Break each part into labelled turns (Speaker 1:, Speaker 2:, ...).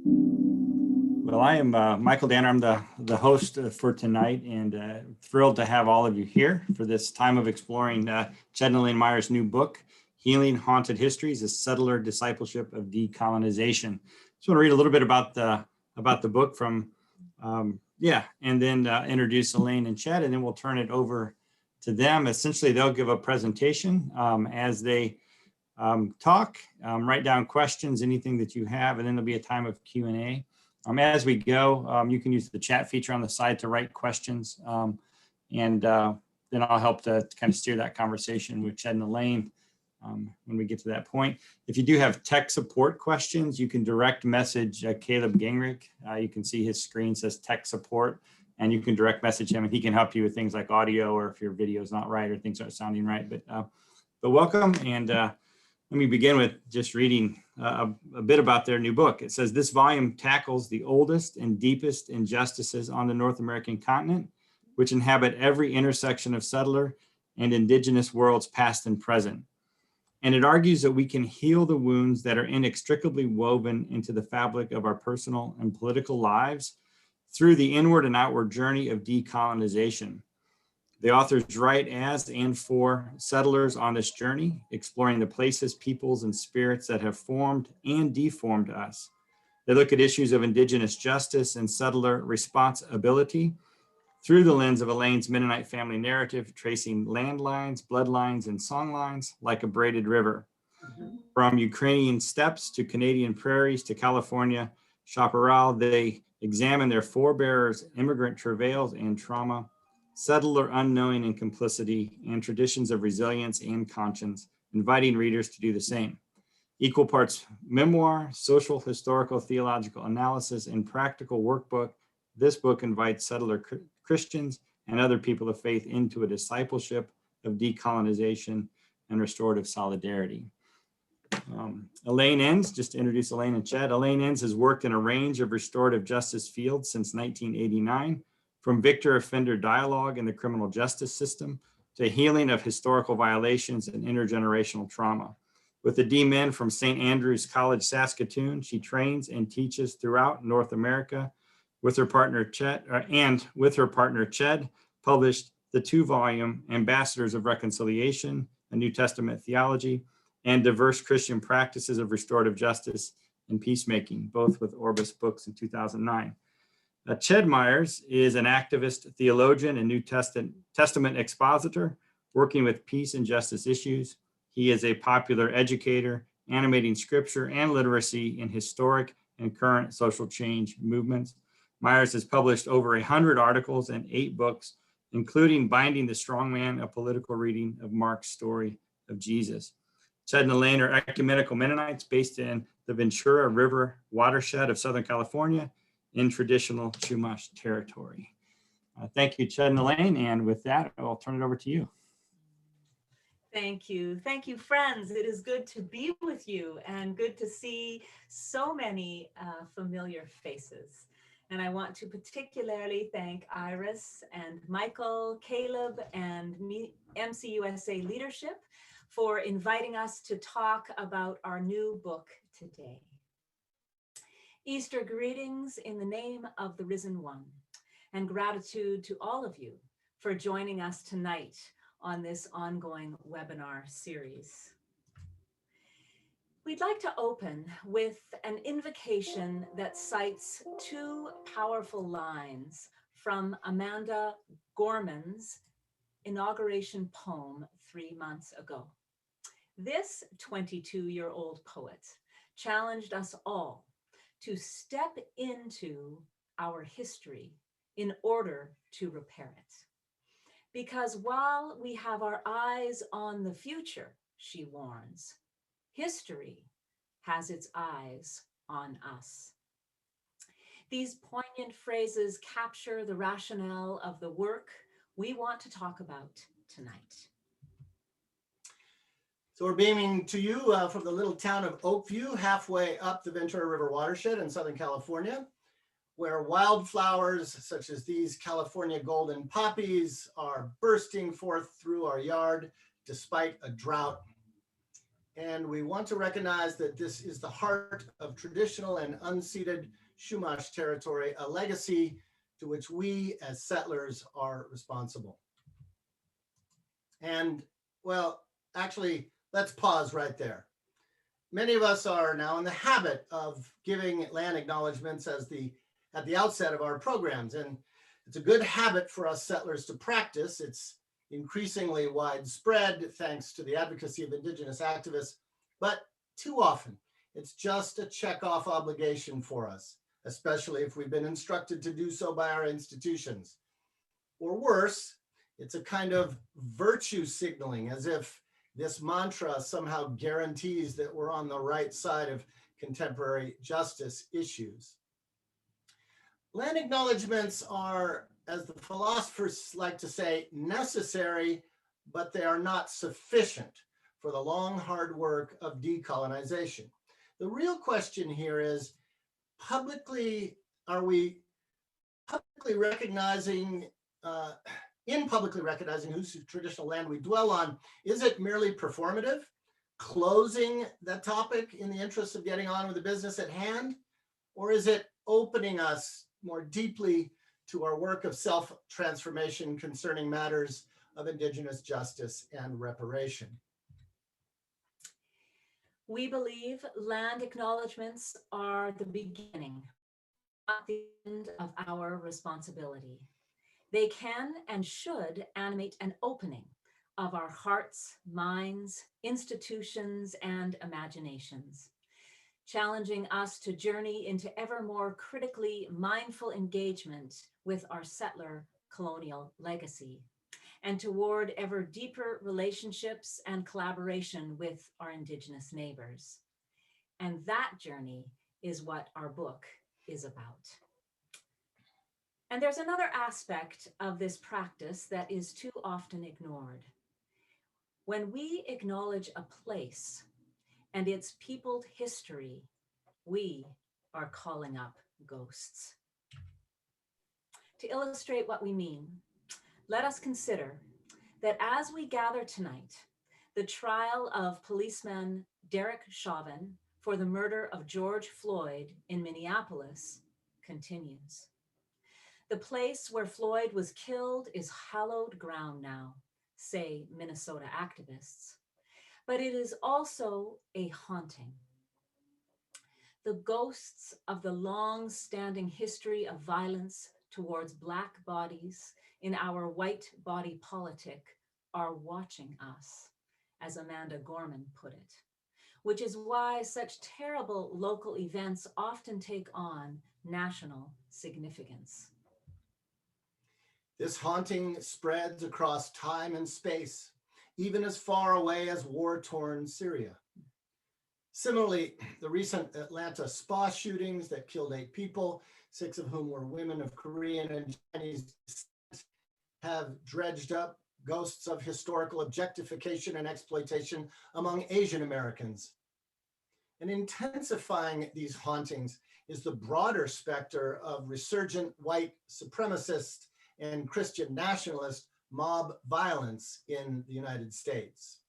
Speaker 1: Well, I am Michael Danner. I'm the host for tonight, and thrilled to have all of you here for this time of exploring Ched and Elaine Meyer's new book, Healing Haunted Histories: A Settler Discipleship of Decolonization. Just want to read a little bit about the book from, and then introduce Elaine and Ched, and then we'll turn it over to them. Essentially, they'll give a presentation as they talk, write down questions, anything that you have, and then there'll be a time of Q&A. As we go, you can use the chat feature on the side to write questions, and then I'll help to kind of steer that conversation with Ched and Elaine when we get to that point. If you do have tech support questions, you can direct message Caleb Gingrich. You can see his screen says tech support, and you can direct message him, and he can help you with things like audio, or if your video is not right or things aren't sounding right. But welcome, and let me begin with just reading a bit about their new book. It says, this volume tackles the oldest and deepest injustices on the North American continent, which inhabit every intersection of settler and indigenous worlds past and present. And it argues that we can heal the wounds that are inextricably woven into the fabric of our personal and political lives through the inward and outward journey of decolonization. The authors write as and for settlers on this journey, exploring the places, peoples, and spirits that have formed and deformed us. They look at issues of indigenous justice and settler responsibility through the lens of Elaine's Mennonite family narrative, tracing landlines, bloodlines, and songlines like a braided river. From Ukrainian steppes to Canadian prairies to California chaparral, they examine their forebears' immigrant travails and trauma, settler unknowing and complicity, and traditions of resilience and conscience, inviting readers to do the same. Equal parts memoir, social, historical, theological analysis, and practical workbook, this book invites settler Christians and other people of faith into a discipleship of decolonization and restorative solidarity. Elaine Ends, just to introduce Elaine and Ched. Elaine Ends has worked in a range of restorative justice fields since 1989, from victor offender dialogue in the criminal justice system to healing of historical violations and intergenerational trauma. With the D-Men from St. Andrews College, Saskatoon, she trains and teaches throughout North America. With her partner Ched, published the 2-volume Ambassadors of Reconciliation, a New Testament Theology, and Diverse Christian Practices of Restorative Justice and Peacemaking, both with Orbis Books in 2009. Ched Myers is an activist, theologian, and New Testament expositor working with peace and justice issues. He is a popular educator, animating scripture and literacy in historic and current social change movements. Myers has published over 100 articles and 8 books, including Binding the Strongman, a political reading of Mark's story of Jesus. Ched and Elaine are ecumenical Mennonites based in the Ventura River watershed of Southern California, in traditional Chumash territory. Thank you, Ched and Elaine, and with that, I'll turn it over to you.
Speaker 2: Thank you. Thank you, friends. It is good to be with you and good to see so many familiar faces. And I want to particularly thank Iris and Michael, Caleb, and MCUSA leadership for inviting us to talk about our new book today. Easter greetings in the name of the Risen One, and gratitude to all of you for joining us tonight on this ongoing webinar series. We'd like to open with an invocation that cites 2 powerful lines from Amanda Gorman's Inauguration poem 3 months ago. This 22-year-old poet challenged us all to step into our history in order to repair it. Because while we have our eyes on the future, she warns, history has its eyes on us. These poignant phrases capture the rationale of the work we want to talk about tonight.
Speaker 3: So we're beaming to you from the little town of Oakview, halfway up the Ventura River watershed in Southern California, where wildflowers such as these California golden poppies are bursting forth through our yard despite a drought. And we want to recognize that this is the heart of traditional and unceded Chumash territory, a legacy to which we as settlers are responsible. And well, actually, let's pause right there. Many of us are now in the habit of giving land acknowledgements at the outset of our programs. And it's a good habit for us settlers to practice. It's increasingly widespread thanks to the advocacy of Indigenous activists, but too often it's just a check-off obligation for us, especially if we've been instructed to do so by our institutions. Or worse, it's a kind of virtue signaling, as if this mantra somehow guarantees that we're on the right side of contemporary justice issues. Land acknowledgements are, as the philosophers like to say, necessary, but they are not sufficient for the long, hard work of decolonization. The real question here is, are we publicly recognizing, publicly recognizing whose traditional land we dwell on? Is it merely performative, closing the topic in the interest of getting on with the business at hand? Or is it opening us more deeply to our work of self-transformation concerning matters of Indigenous justice and reparation?
Speaker 2: We believe land acknowledgements are the beginning, not the end of our responsibility. They can and should animate an opening of our hearts, minds, institutions, and imaginations, challenging us to journey into ever more critically mindful engagement with our settler colonial legacy, and toward ever deeper relationships and collaboration with our Indigenous neighbors. And that journey is what our book is about. And there's another aspect of this practice that is too often ignored. When we acknowledge a place and its peopled history, we are calling up ghosts. To illustrate what we mean, let us consider that as we gather tonight, the trial of policeman Derek Chauvin for the murder of George Floyd in Minneapolis continues. The place where Floyd was killed is hallowed ground now, say Minnesota activists, but it is also a haunting. The ghosts of the long-standing history of violence towards Black bodies in our white body politic are watching us, as Amanda Gorman put it, which is why such terrible local events often take on national significance.
Speaker 3: This haunting spreads across time and space, even as far away as war-torn Syria. Similarly, the recent Atlanta spa shootings that killed 8 people, 6 of whom were women of Korean and Chinese descent, have dredged up ghosts of historical objectification and exploitation among Asian Americans. And intensifying these hauntings is the broader specter of resurgent white supremacist and Christian nationalist mob violence in the United States,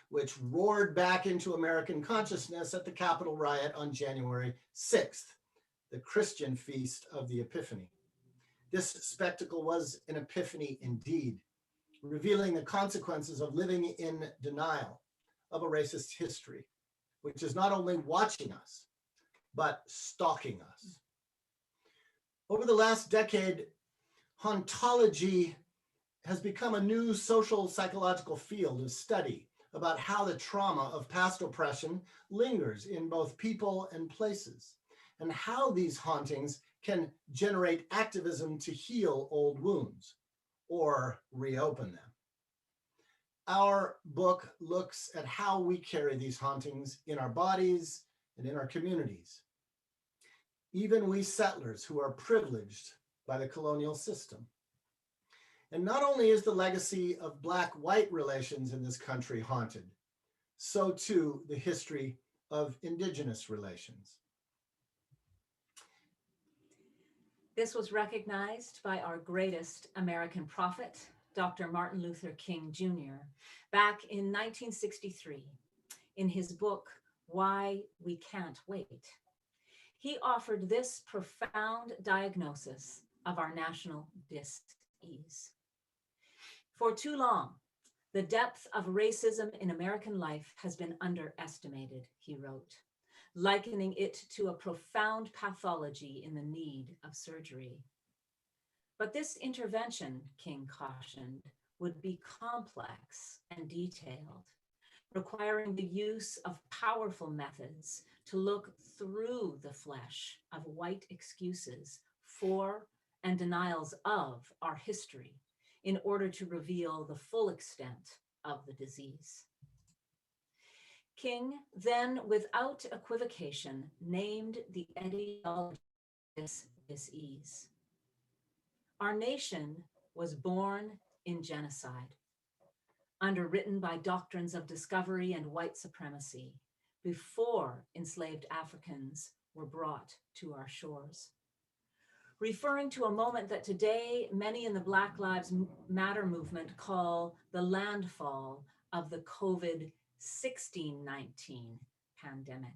Speaker 3: which roared back into American consciousness at the Capitol riot on January 6th, the Christian feast of the Epiphany. This spectacle was an epiphany indeed, revealing the consequences of living in denial of a racist history, which is not only watching us, but stalking us. Over the last decade, hauntology has become a new social psychological field of study about how the trauma of past oppression lingers in both people and places, and how these hauntings can generate activism to heal old wounds or reopen them. Our book looks at how we carry these hauntings in our bodies and in our communities. Even we settlers who are privileged by the colonial system. And not only is the legacy of Black-white relations in this country haunted, so too the history of Indigenous relations.
Speaker 2: This was recognized by our greatest American prophet, Dr. Martin Luther King Jr., back in 1963, in his book, Why We Can't Wait. He offered this profound diagnosis of our national dis-ease. For too long, the depth of racism in American life has been underestimated, he wrote, likening it to a profound pathology in the need of surgery. But this intervention, King cautioned, would be complex and detailed, requiring the use of powerful methods to look through the flesh of white excuses for and denials of our history in order to reveal the full extent of the disease. King then, without equivocation, named the etiology of this dis-ease. Our nation was born in genocide, underwritten by doctrines of discovery and white supremacy, before enslaved Africans were brought to our shores. Referring to a moment that today many in the Black Lives Matter movement call the landfall of the COVID-16-19 pandemic.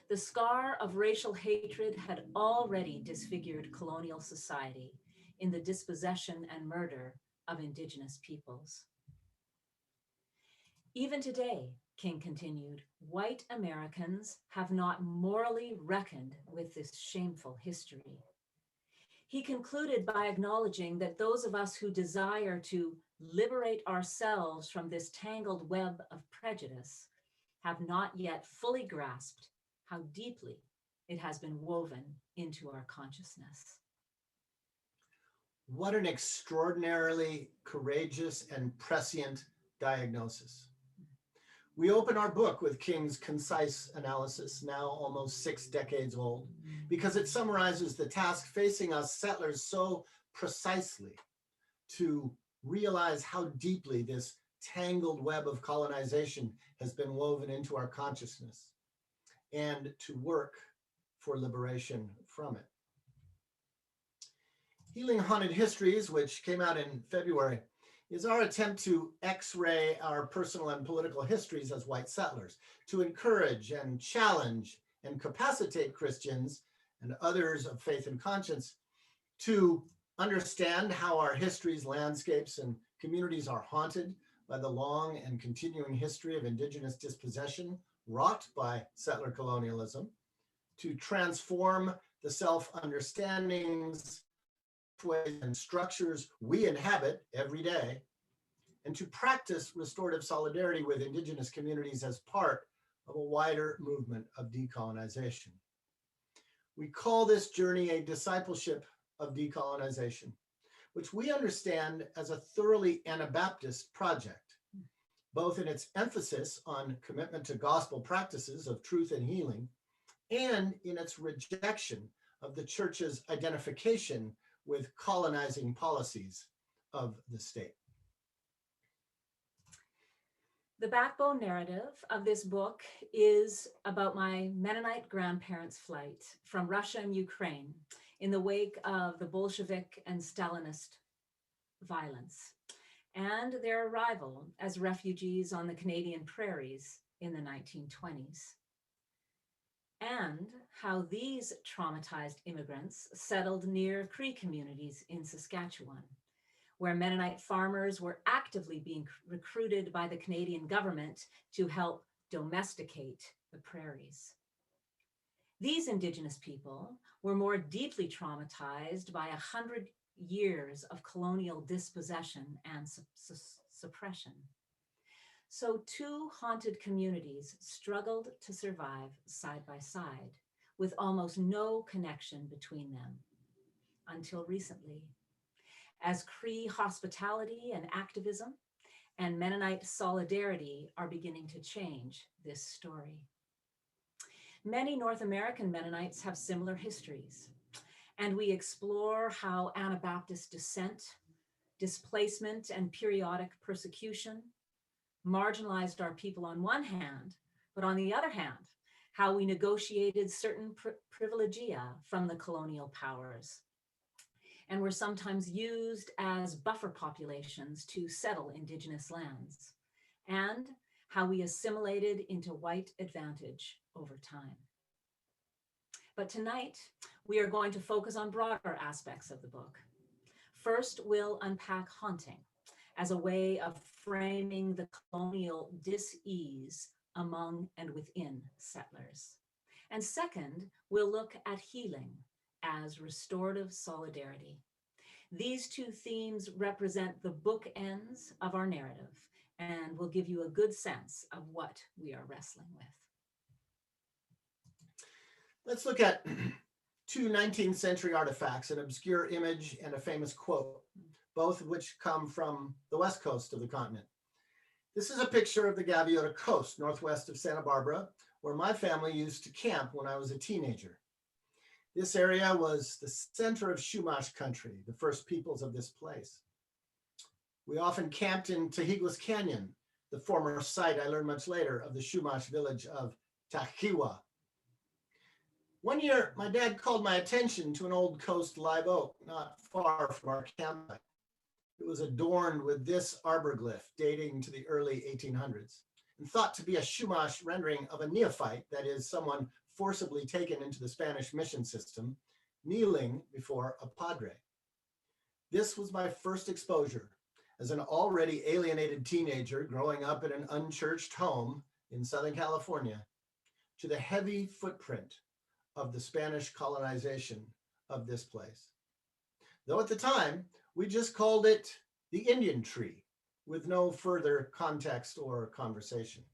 Speaker 2: The scar of racial hatred had already disfigured colonial society in the dispossession and murder of Indigenous peoples. Even today, King continued, white Americans have not morally reckoned with this shameful history. He concluded by acknowledging that those of us who desire to liberate ourselves from this tangled web of prejudice have not yet fully grasped how deeply it has been woven into our consciousness.
Speaker 3: What an extraordinarily courageous and prescient diagnosis. We open our book with King's concise analysis, now almost 6 decades old, because it summarizes the task facing us settlers so precisely to realize how deeply this tangled web of colonization has been woven into our consciousness and to work for liberation from it. Healing Haunted Histories, which came out in February, is our attempt to x-ray our personal and political histories as white settlers, to encourage and challenge and capacitate Christians and others of faith and conscience to understand how our histories, landscapes, and communities are haunted by the long and continuing history of Indigenous dispossession wrought by settler colonialism, to transform the self-understandings, ways, and structures we inhabit every day, and to practice restorative solidarity with Indigenous communities as part of a wider movement of decolonization. We call this journey a discipleship of decolonization, which we understand as a thoroughly Anabaptist project, both in its emphasis on commitment to gospel practices of truth and healing, and in its rejection of the church's identification with colonizing policies of the state.
Speaker 2: The backbone narrative of this book is about my Mennonite grandparents' flight from Russia and Ukraine in the wake of the Bolshevik and Stalinist violence, and their arrival as refugees on the Canadian prairies in the 1920s. And how these traumatized immigrants settled near Cree communities in Saskatchewan, where Mennonite farmers were actively being recruited by the Canadian government to help domesticate the prairies. These Indigenous people were more deeply traumatized by 100 years of colonial dispossession and suppression. So 2 haunted communities struggled to survive side by side with almost no connection between them until recently, as Cree hospitality and activism and Mennonite solidarity are beginning to change this story. Many North American Mennonites have similar histories, and we explore how Anabaptist dissent, displacement, and periodic persecution marginalized our people on one hand, but on the other hand, how we negotiated certain privilegia from the colonial powers and were sometimes used as buffer populations to settle Indigenous lands, and how we assimilated into white advantage over time. But tonight, we are going to focus on broader aspects of the book. First, we'll unpack haunting as a way of framing the colonial dis-ease among and within settlers. And second, we'll look at healing as restorative solidarity. These two themes represent the bookends of our narrative and will give you a good sense of what we are wrestling with.
Speaker 3: Let's look at two 19th century artifacts, an obscure image and a famous quote, both of which come from the west coast of the continent. This is a picture of the Gabiota Coast, northwest of Santa Barbara, where my family used to camp when I was a teenager. This area was the center of Chumash country, the first peoples of this place. We often camped in Tahiguas Canyon, the former site, I learned much later, of the Chumash village of Taquiwa. One year, my dad called my attention to an old coast live oak not far from our campsite. It was adorned with this arbor glyph dating to the early 1800s and thought to be a Chumash rendering of a neophyte, that is, someone forcibly taken into the Spanish mission system, kneeling before a padre. This was my first exposure as an already alienated teenager growing up in an unchurched home in Southern California to the heavy footprint of the Spanish colonization of this place. Though at the time, we just called it the Indian tree with no further context or conversation.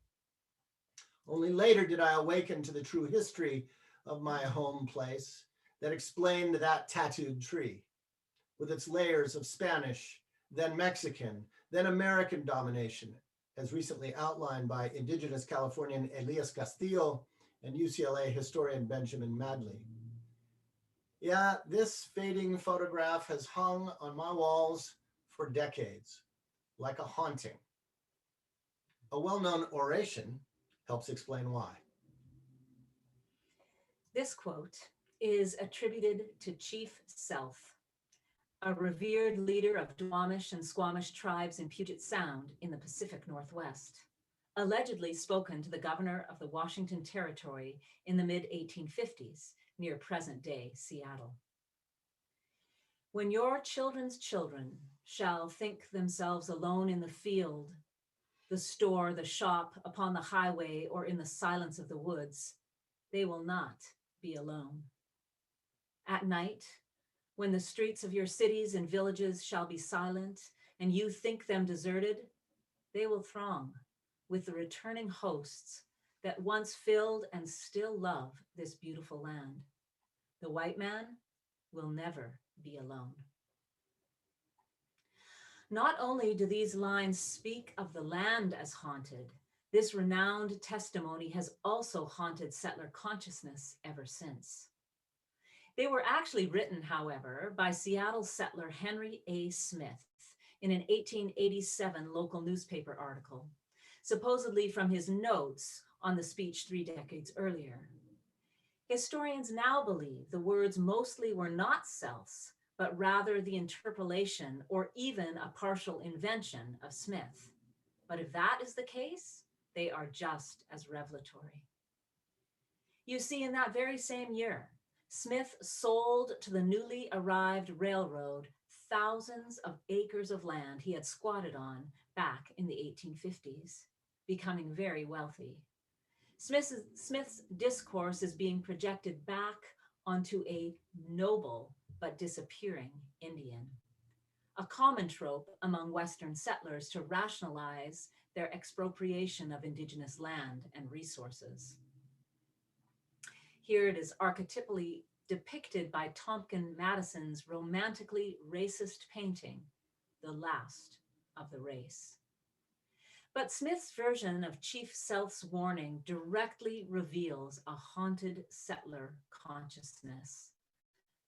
Speaker 3: Only later did I awaken to the true history of my home place that explained that tattooed tree with its layers of Spanish, then Mexican, then American domination, as recently outlined by Indigenous Californian Elias Castillo and UCLA historian Benjamin Madley. Yeah, this fading photograph has hung on my walls for decades, like a haunting. A well-known oration helps explain why.
Speaker 2: This quote is attributed to Chief Self, a revered leader of Duwamish and Squamish tribes in Puget Sound in the Pacific Northwest, allegedly spoken to the governor of the Washington Territory in the mid-1850s near present-day Seattle. When your children's children shall think themselves alone in the field, the store, the shop, upon the highway, or in the silence of the woods, they will not be alone. At night, when the streets of your cities and villages shall be silent, and you think them deserted, they will throng with the returning hosts that once filled and still love this beautiful land. The white man will never be alone. Not only do these lines speak of the land as haunted, this renowned testimony has also haunted settler consciousness ever since. They were actually written, however, by Seattle settler Henry A. Smith in an 1887 local newspaper article, supposedly from his notes on the speech 3 decades earlier. Historians now believe the words mostly were not Self's, but rather the interpolation or even a partial invention of Smith. But if that is the case, they are just as revelatory. You see, in that very same year, Smith sold to the newly arrived railroad thousands of acres of land he had squatted on back in the 1850s, becoming very wealthy. Smith's discourse is being projected back onto a noble but disappearing Indian, a common trope among Western settlers to rationalize their expropriation of indigenous land and resources. Here it is archetypally depicted by Tompkin Madison's romantically racist painting, The Last of the Race. But Smith's version of Chief Self's warning directly reveals a haunted settler consciousness,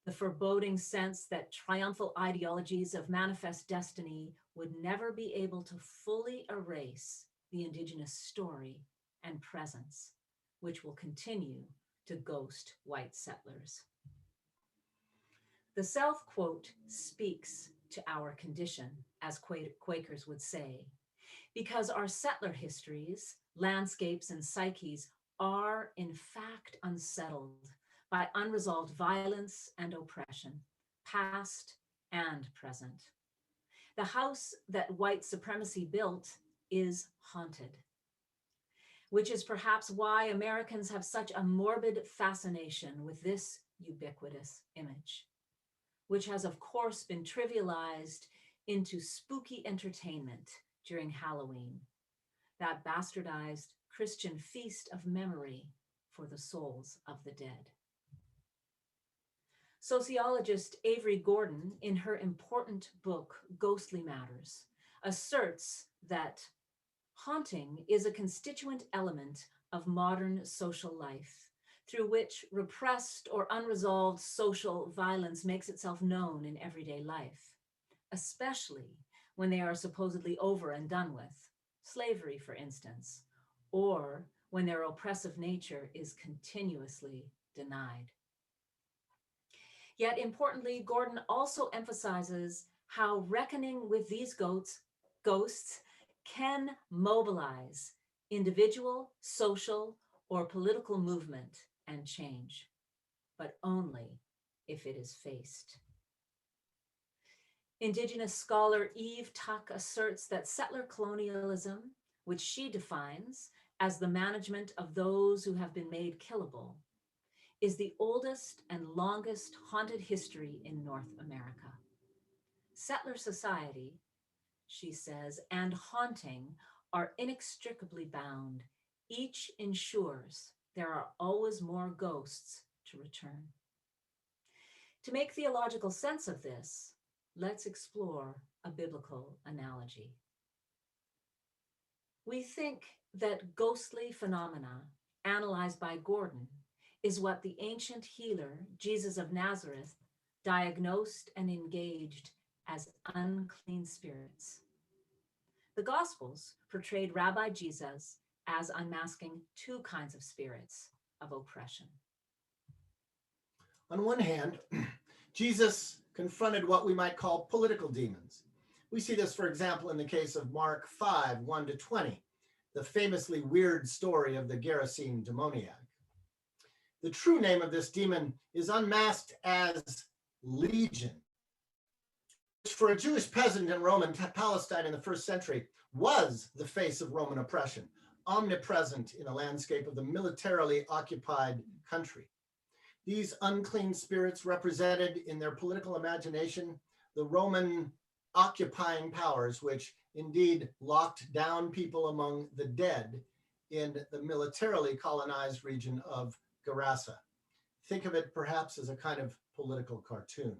Speaker 2: the foreboding sense that triumphal ideologies of manifest destiny would never be able to fully erase the indigenous story and presence, which will continue to ghost white settlers. The Self quote speaks to our condition, as Quakers would say, because our settler histories landscapes, and psyches are in fact unsettled by unresolved violence and oppression, past and present. The house that white supremacy built is haunted, which is perhaps why Americans have such a morbid fascination with this ubiquitous image, which has of course been trivialized into spooky entertainment during Halloween, that bastardized Christian feast of memory for the souls of the dead. Sociologist Avery Gordon, in her important book, Ghostly Matters, asserts that haunting is a constituent element of modern social life, through which repressed or unresolved social violence makes itself known in everyday life, especially when they are supposedly over and done with, slavery, for instance, or when their oppressive nature is continuously denied. Yet importantly, Gordon also emphasizes how reckoning with these ghosts can mobilize individual, social, or political movement and change, but only if it is faced. Indigenous scholar Eve Tuck asserts that settler colonialism, which she defines as the management of those who have been made killable, is the oldest and longest haunted history in North America. Settler society, she says, and haunting are inextricably bound. Each ensures there are always more ghosts to return. To make theological sense of this, let's explore a biblical analogy. We think that ghostly phenomena, analyzed by Gordon, is what the ancient healer, Jesus of Nazareth, diagnosed and engaged as unclean spirits. The Gospels portrayed Rabbi Jesus as unmasking two kinds of spirits of oppression.
Speaker 3: On one hand, Jesus confronted what we might call political demons. We see this, for example, in the case of Mark 5, 1-20, the famously weird story of the Gerasene demoniac. The true name of this demon is unmasked as Legion, which for a Jewish peasant in Roman Palestine in the first century was the face of Roman oppression, omnipresent in a landscape of the militarily occupied country. These unclean spirits represented in their political imagination the Roman occupying powers, which indeed locked down people among the dead in the militarily colonized region of Gerasa. Think of it perhaps as a kind of political cartoon.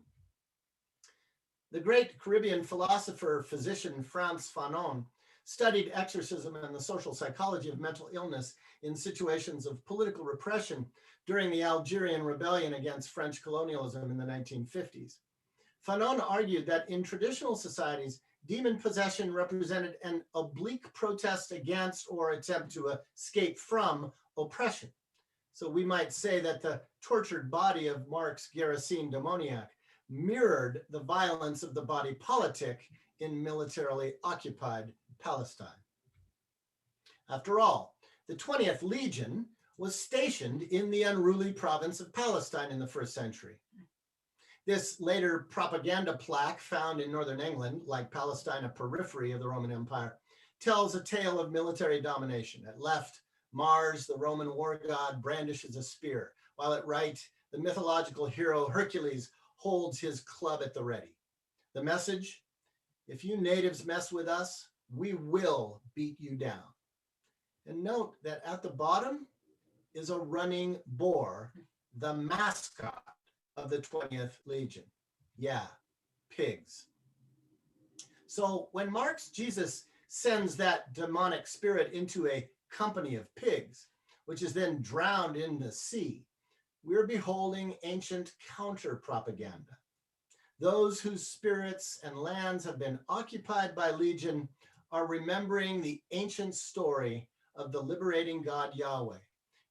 Speaker 3: The great Caribbean philosopher, physician Franz Fanon studied exorcism and the social psychology of mental illness in situations of political repression during the Algerian rebellion against French colonialism in the 1950s. Fanon argued that in traditional societies, demon possession represented an oblique protest against or attempt to escape from oppression. So we might say that the tortured body of Mark's Gerasene demoniac mirrored the violence of the body politic in militarily occupied Palestine. After all, the 20th Legion was stationed in the unruly province of Palestine in the first century. This later propaganda plaque found in northern England, like Palestine, a periphery of the Roman Empire, tells a tale of military domination. At left, Mars, the Roman war god, brandishes a spear, while at right, the mythological hero Hercules holds his club at the ready. The message: if you natives mess with us, we will beat you down. And note that at the bottom is a running boar, the mascot of the 20th Legion. Yeah, pigs. So when Mark's Jesus sends that demonic spirit into a company of pigs, which is then drowned in the sea, we're beholding ancient counter-propaganda. Those whose spirits and lands have been occupied by Legion are remembering the ancient story of the liberating God Yahweh,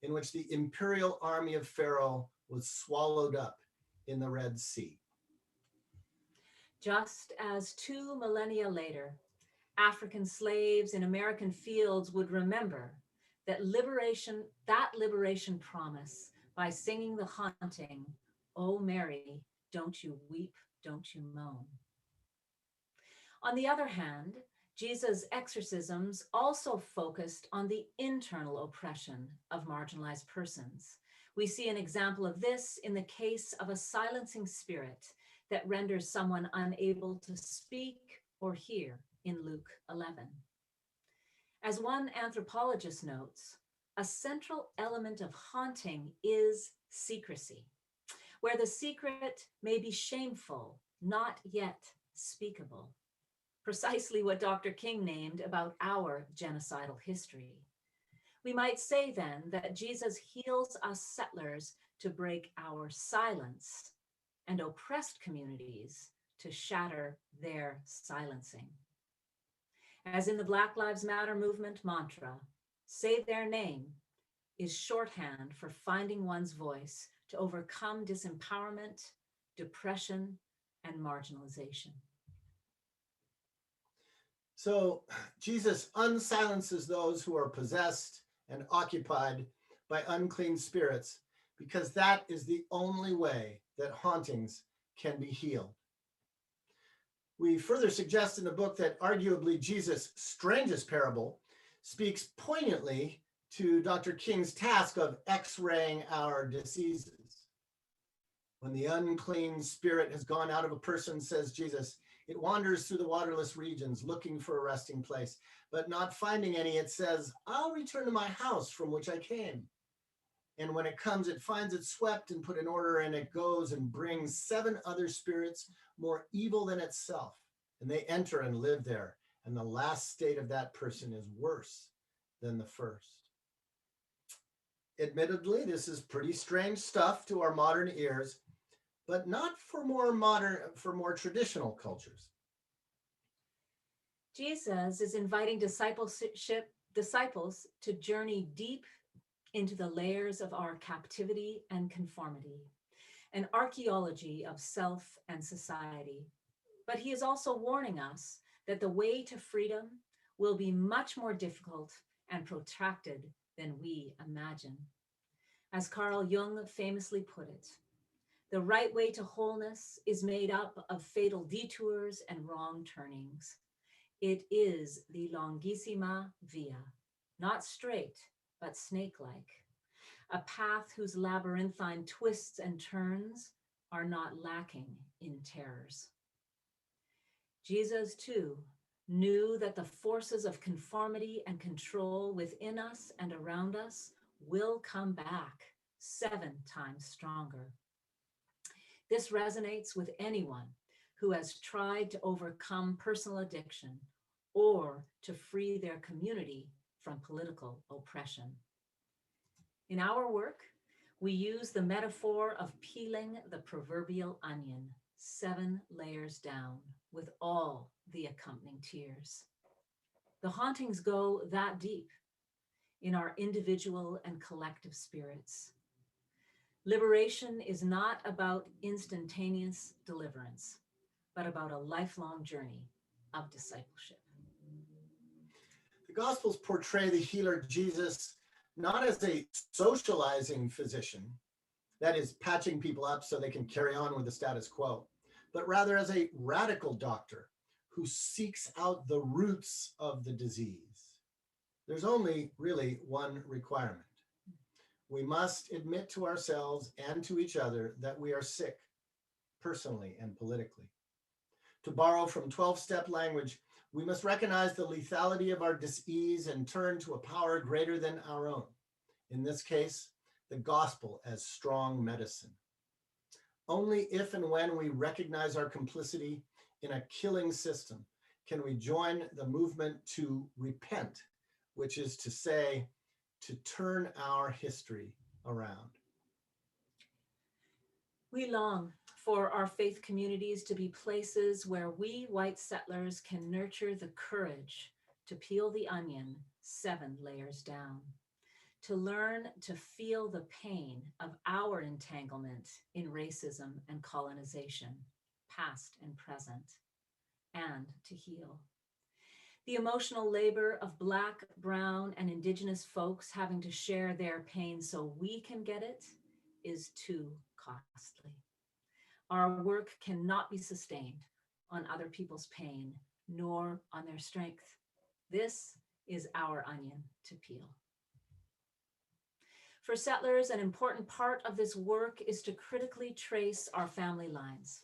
Speaker 3: in which the imperial army of Pharaoh was swallowed up in the Red Sea.
Speaker 2: Just as 2 millennia later, African slaves in American fields would remember that liberation promise by singing the haunting, "O Mary, don't you weep, don't you moan." On the other hand, Jesus' exorcisms also focused on the internal oppression of marginalized persons. We see an example of this in the case of a silencing spirit that renders someone unable to speak or hear in Luke 11. As one anthropologist notes, a central element of haunting is secrecy, where the secret may be shameful, not yet speakable. Precisely what Dr. King named about our genocidal history. We might say then that Jesus heals us settlers to break our silence and oppressed communities to shatter their silencing. As in the Black Lives Matter movement mantra, say their name is shorthand for finding one's voice to overcome disempowerment, depression, and marginalization.
Speaker 3: So Jesus unsilences those who are possessed and occupied by unclean spirits, because that is the only way that hauntings can be healed. We further suggest in the book that arguably Jesus' strangest parable speaks poignantly to Dr. King's task of x-raying our diseases. When the unclean spirit has gone out of a person, says Jesus, it wanders through the waterless regions looking for a resting place, but not finding any, it says, I'll return to my house from which I came. And when it comes, it finds it swept and put in order, and it goes and brings 7 other spirits more evil than itself. And they enter and live there. And the last state of that person is worse than the first. Admittedly, this is pretty strange stuff to our modern ears, but not for more traditional cultures.
Speaker 2: Jesus is inviting disciples to journey deep into the layers of our captivity and conformity, an archaeology of self and society. But he is also warning us that the way to freedom will be much more difficult and protracted than we imagine. As Carl Jung famously put it, the right way to wholeness is made up of fatal detours and wrong turnings. It is the longissima via, not straight, but snake-like, a path whose labyrinthine twists and turns are not lacking in terrors. Jesus, too, knew that the forces of conformity and control within us and around us will come back 7 times stronger. This resonates with anyone who has tried to overcome personal addiction or to free their community from political oppression. In our work, we use the metaphor of peeling the proverbial onion 7 layers down with all the accompanying tears. The hauntings go that deep in our individual and collective spirits. Liberation is not about instantaneous deliverance, but about a lifelong journey of discipleship.
Speaker 3: The Gospels portray the healer Jesus not as a socializing physician, that is, patching people up so they can carry on with the status quo, but rather as a radical doctor who seeks out the roots of the disease. There's only really one requirement. We must admit to ourselves and to each other that we are sick, personally and politically. To borrow from 12-step language, we must recognize the lethality of our disease and turn to a power greater than our own. In this case, the gospel as strong medicine. Only if and when we recognize our complicity in a killing system can we join the movement to repent, which is to say, to turn our history around.
Speaker 2: We long for our faith communities to be places where we white settlers can nurture the courage to peel the onion 7 layers down, to learn to feel the pain of our entanglement in racism and colonization, past and present, and to heal. The emotional labor of Black, Brown, and Indigenous folks having to share their pain so we can get it is too costly. Our work cannot be sustained on other people's pain, nor on their strength. This is our onion to peel. For settlers, an important part of this work is to critically trace our family lines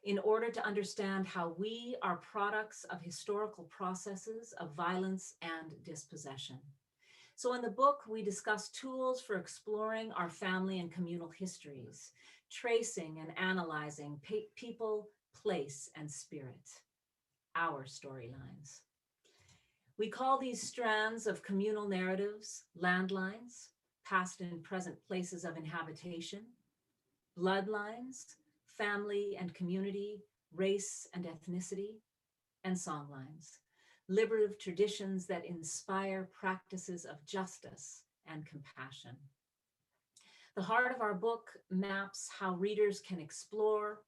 Speaker 2: in order to understand how we are products of historical processes of violence and dispossession. So in the book, we discuss tools for exploring our family and communal histories, tracing and analyzing people, place, and spirit, our storylines. We call these strands of communal narratives landlines, past and present places of inhabitation, bloodlines, family and community, race and ethnicity, and songlines, liberative traditions that inspire practices of justice and compassion. The heart of our book maps how readers can explore,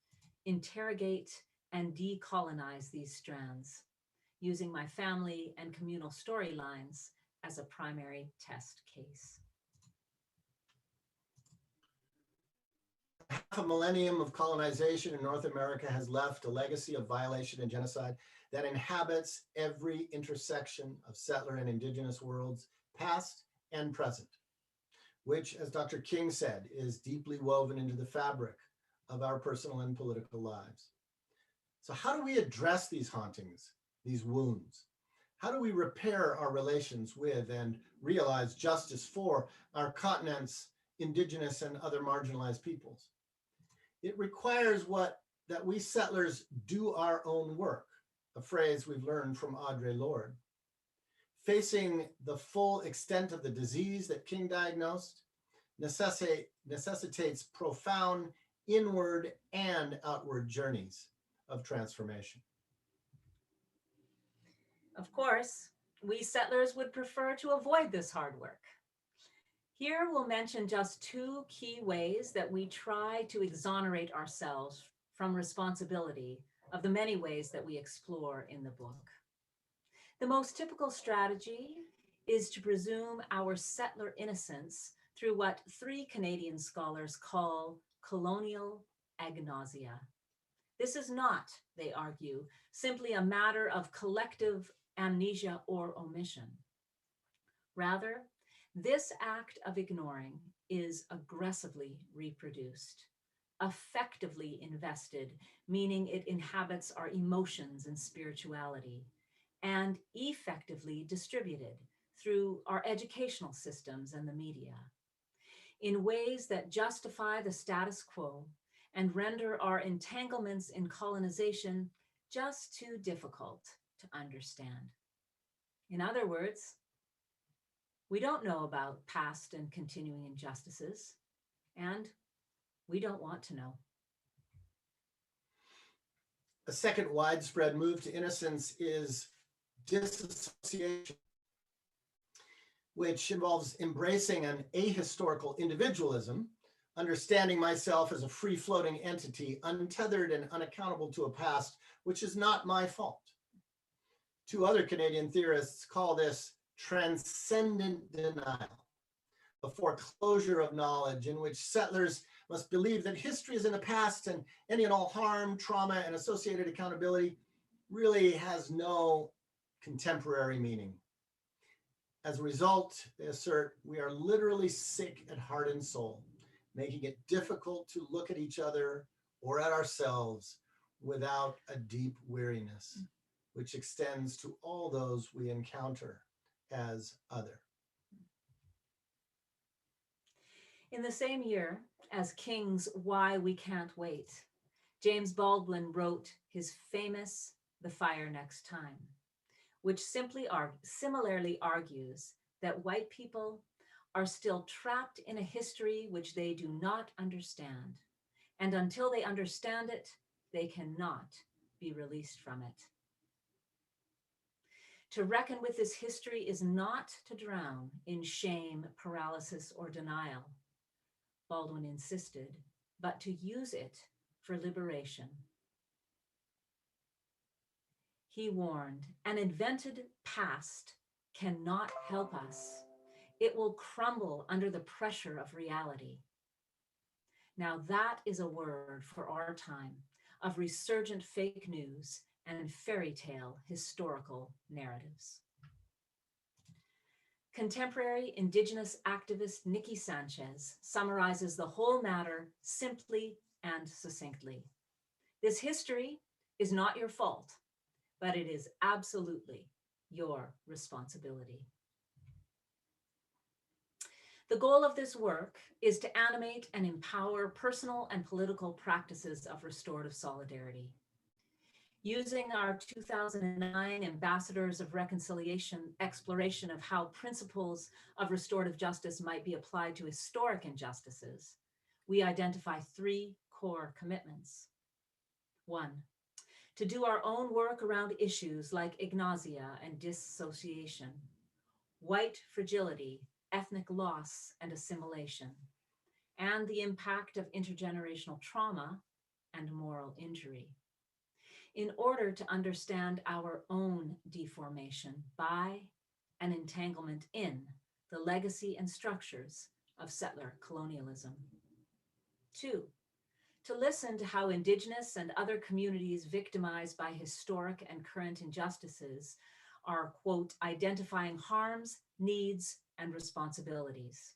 Speaker 2: interrogate, and decolonize these strands, using my family and communal storylines as a primary test case.
Speaker 3: Half a millennium of colonization in North America has left a legacy of violation and genocide that inhabits every intersection of settler and indigenous worlds, past and present, which, as Dr. King said, is deeply woven into the fabric of our personal and political lives. So how do we address these hauntings, these wounds? How do we repair our relations with and realize justice for our continent's indigenous and other marginalized peoples? It requires that we settlers do our own work, a phrase we've learned from Audre Lorde. Facing the full extent of the disease that King diagnosed necessitates profound inward and outward journeys of transformation.
Speaker 2: Of course, we settlers would prefer to avoid this hard work. Here we'll mention just two key ways that we try to exonerate ourselves from responsibility of the many ways that we explore in the book. The most typical strategy is to presume our settler innocence through what three Canadian scholars call colonial agnosia. This is not, they argue, simply a matter of collective amnesia or omission. Rather, this act of ignoring is aggressively reproduced, effectively invested, meaning it inhabits our emotions and spirituality, and effectively distributed through our educational systems and the media, in ways that justify the status quo and render our entanglements in colonization just too difficult to understand. In other words, we don't know about past and continuing injustices, and we don't want to know.
Speaker 3: A second widespread move to innocence is disassociation, which involves embracing an ahistorical individualism, understanding myself as a free-floating entity, untethered and unaccountable to a past which is not my fault. Two other Canadian theorists call this transcendent denial, a foreclosure of knowledge in which settlers must believe that history is in the past and any and all harm, trauma, and associated accountability really has no contemporary meaning. As a result, they assert, we are literally sick at heart and soul, making it difficult to look at each other or at ourselves without a deep weariness, which extends to all those we encounter as other.
Speaker 2: In the same year as King's Why We Can't Wait, James Baldwin wrote his famous The Fire Next Time, which similarly argues that white people are still trapped in a history which they do not understand, and until they understand it, they cannot be released from it. To reckon with this history is not to drown in shame, paralysis, or denial, Baldwin insisted, but to use it for liberation. He warned, an invented past cannot help us. It will crumble under the pressure of reality. Now that is a word for our time of resurgent fake news and fairy tale historical narratives. Contemporary Indigenous activist Nikki Sanchez summarizes the whole matter simply and succinctly. This history is not your fault, but it is absolutely your responsibility. The goal of this work is to animate and empower personal and political practices of restorative solidarity. Using our 2009 Ambassadors of Reconciliation exploration of how principles of restorative justice might be applied to historic injustices, we identify 3 core commitments. 1, to do our own work around issues like agnosia and dissociation, white fragility, ethnic loss and assimilation, and the impact of intergenerational trauma and moral injury, in order to understand our own deformation by and entanglement in the legacy and structures of settler colonialism. 2, to listen to how Indigenous and other communities victimized by historic and current injustices are, quote, identifying harms, needs, and responsibilities,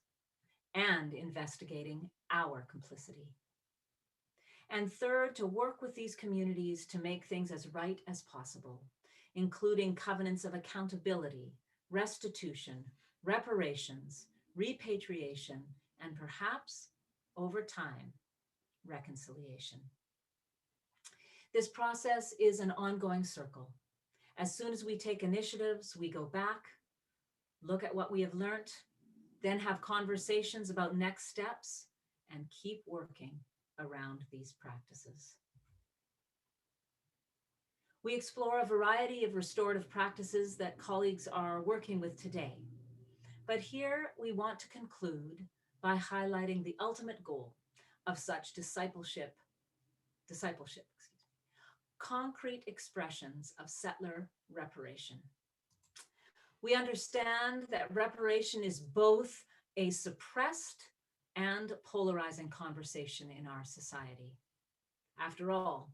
Speaker 2: and investigating our complicity. And 3rd, to work with these communities to make things as right as possible, including covenants of accountability, restitution, reparations, repatriation, and perhaps, over time, reconciliation. This process is an ongoing circle. As soon as we take initiatives, we go back, look at what we have learned, then have conversations about next steps, and keep working around these practices. We explore a variety of restorative practices that colleagues are working with today. But here we want to conclude by highlighting the ultimate goal of such discipleship, concrete expressions of settler reparation. We understand that reparation is both a suppressed and polarizing conversation in our society. After all,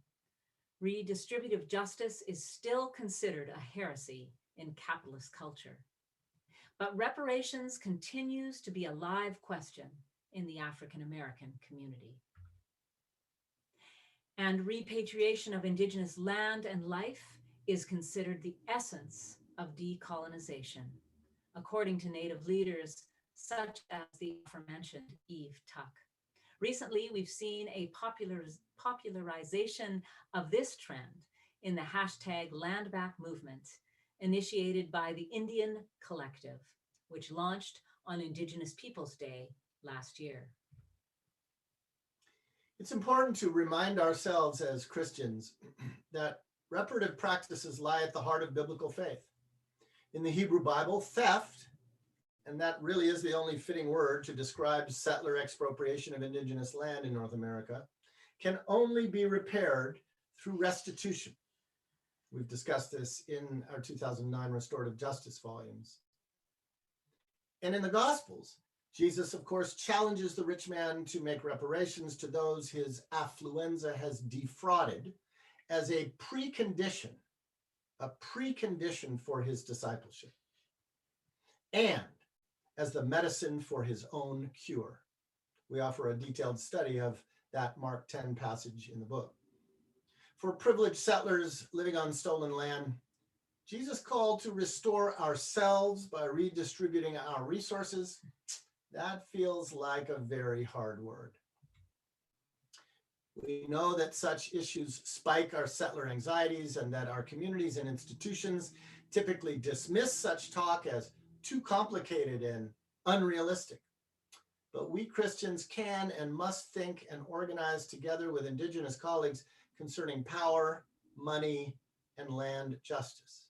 Speaker 2: redistributive justice is still considered a heresy in capitalist culture. But reparations continues to be a live question in the African American community. And repatriation of Indigenous land and life is considered the essence of decolonization, according to Native leaders such as the aforementioned Eve Tuck. Recently, we've seen a popularization of this trend in the #LandBack movement, initiated by the Indian Collective, which launched on Indigenous Peoples Day last year.
Speaker 3: It's important to remind ourselves as Christians that reparative practices lie at the heart of biblical faith. In the Hebrew Bible, theft, and that really is the only fitting word to describe settler expropriation of Indigenous land in North America, can only be repaired through restitution. We've discussed this in our 2009 Restorative Justice volumes. And in the Gospels, Jesus, of course, challenges the rich man to make reparations to those his affluenza has defrauded as a precondition for his discipleship, and as the medicine for his own cure. We offer a detailed study of that Mark 10 passage in the book. For privileged settlers living on stolen land, Jesus called to restore ourselves by redistributing our resources. That feels like a very hard word. We know that such issues spike our settler anxieties and that our communities and institutions typically dismiss such talk as too complicated and unrealistic. But we Christians can and must think and organize together with Indigenous colleagues concerning power, money, and land justice.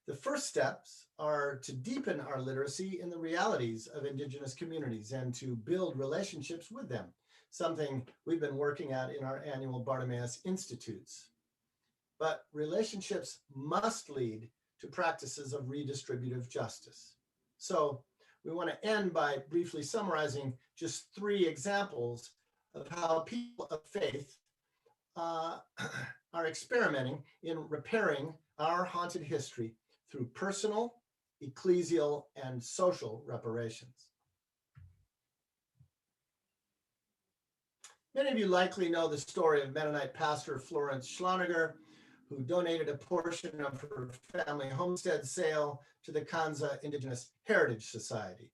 Speaker 3: The first steps are to deepen our literacy in the realities of Indigenous communities and to build relationships with them, something we've been working at in our annual Bartimaeus Institutes. but relationships must lead to practices of redistributive justice. So we want to end by briefly summarizing just 3 examples of how people of faith are experimenting in repairing our haunted history through personal, ecclesial, and social reparations. Many of you likely know the story of Mennonite pastor Florence Schloniger, who donated a portion of her family homestead sale to the Kanza Indigenous Heritage Society.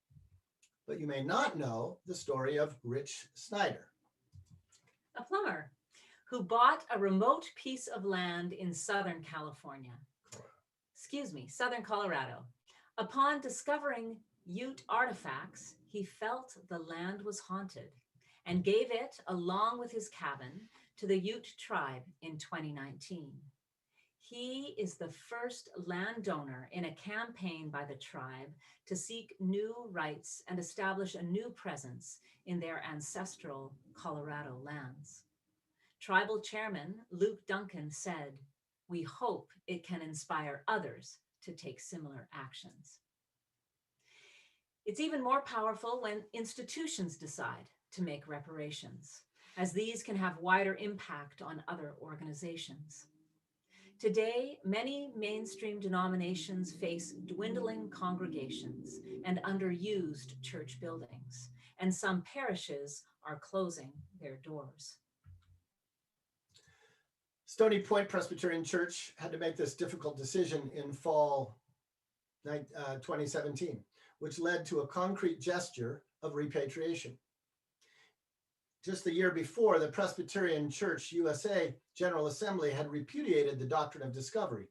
Speaker 3: But you may not know the story of Rich Snyder,
Speaker 2: a plumber who bought a remote piece of land in Southern Colorado. Upon discovering Ute artifacts, he felt the land was haunted and gave it, along with his cabin, to the Ute tribe in 2019. He is the first landowner in a campaign by the tribe to seek new rights and establish a new presence in their ancestral Colorado lands. Tribal chairman Luke Duncan said, "We hope it can inspire others to take similar actions." It's even more powerful when institutions decide to make reparations, as these can have wider impact on other organizations. Today, many mainstream denominations face dwindling congregations and underused church buildings, and some parishes are closing their doors.
Speaker 3: Stony Point Presbyterian Church had to make this difficult decision in fall 2017, which led to a concrete gesture of repatriation. Just the year before, the Presbyterian Church USA General Assembly had repudiated the doctrine of discovery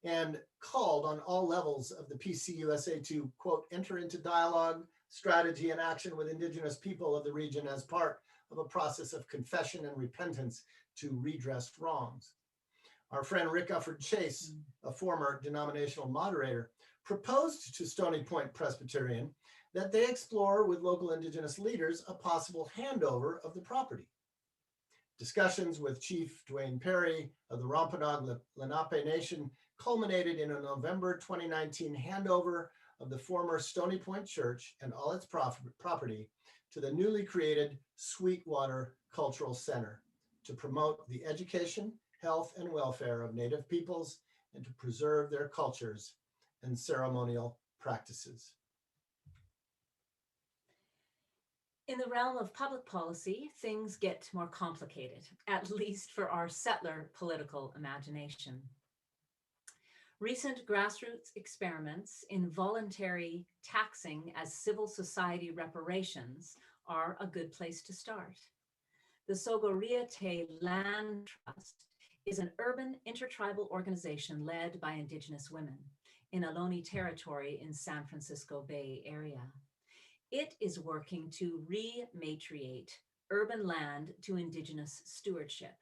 Speaker 3: and called on all levels of the PCUSA to, quote, enter into dialogue, strategy, and action with Indigenous people of the region as part of a process of confession and repentance to redress wrongs. Our friend Rick Ufford Chase, a former denominational moderator, proposed to Stony Point Presbyterian that they explore with local Indigenous leaders a possible handover of the property. Discussions with Chief Dwayne Perry of the Wampanoag Lenape Nation culminated in a November 2019 handover of the former Stony Point Church and all its property to the newly created Sweetwater Cultural Center to promote the education, health, and welfare of Native peoples and to preserve their cultures and ceremonial practices.
Speaker 2: In the realm of public policy, things get more complicated, at least for our settler political imagination. Recent grassroots experiments in voluntary taxing as civil society reparations are a good place to start. The Sogoriate Land Trust is an urban intertribal organization led by Indigenous women in Ohlone territory in San Francisco Bay Area. It is working to rematriate urban land to Indigenous stewardship.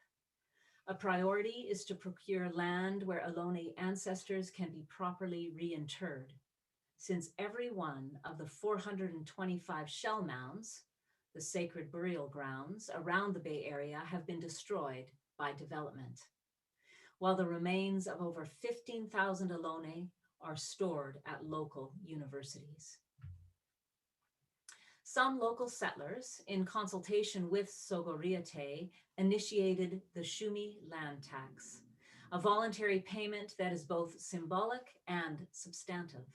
Speaker 2: A priority is to procure land where Ohlone ancestors can be properly reinterred, since every one of the 425 shell mounds, the sacred burial grounds around the Bay Area, have been destroyed by development, while the remains of over 15,000 Ohlone are stored at local universities. Some local settlers, in consultation with Sogoriate, initiated the Shumi Land Tax, a voluntary payment that is both symbolic and substantive.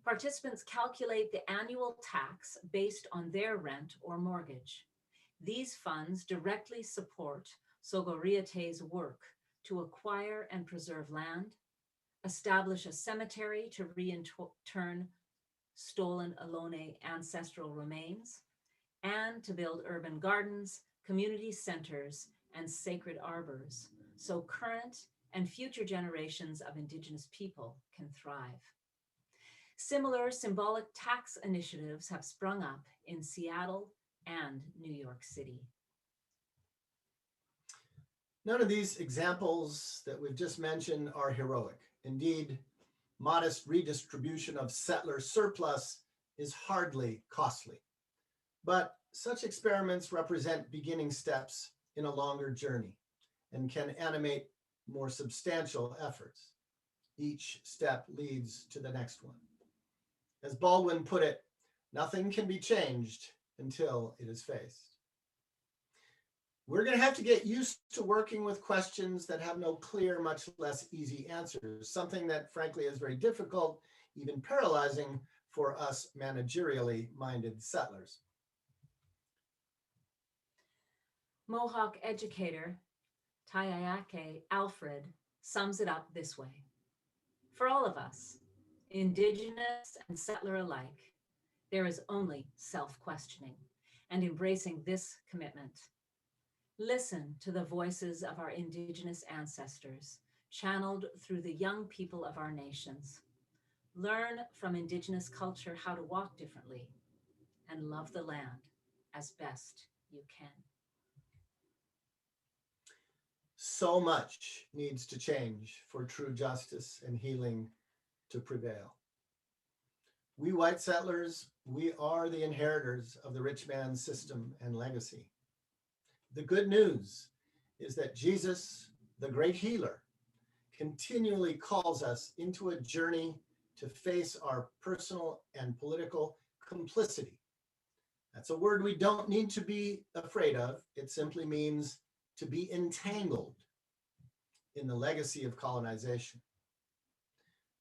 Speaker 2: Participants calculate the annual tax based on their rent or mortgage. These funds directly support Sogoriate's work to acquire and preserve land, establish a cemetery to return stolen Ohlone ancestral remains, and to build urban gardens, community centers, and sacred arbors so current and future generations of Indigenous people can thrive. Similar symbolic tax initiatives have sprung up in Seattle and New York City.
Speaker 3: None of these examples that we've just mentioned are heroic. Indeed, modest redistribution of settler surplus is hardly costly. But such experiments represent beginning steps in a longer journey and can animate more substantial efforts. Each step leads to the next one. As Baldwin put it, nothing can be changed until it is faced. We're going to have to get used to working with questions that have no clear, much less easy answers, something that frankly is very difficult, even paralyzing for us managerially minded settlers.
Speaker 2: Mohawk educator Taiayake Alfred sums it up this way. For all of us, Indigenous and settler alike, there is only self-questioning and embracing this commitment. Listen to the voices of our Indigenous ancestors, channeled through the young people of our nations. Learn from Indigenous culture how to walk differently and love the land as best you can.
Speaker 3: So much needs to change for true justice and healing to prevail. We white settlers, we are the inheritors of the rich man's system and legacy. The good news is that Jesus, the great healer, continually calls us into a journey to face our personal and political complicity. That's a word we don't need to be afraid of. It simply means to be entangled in the legacy of colonization.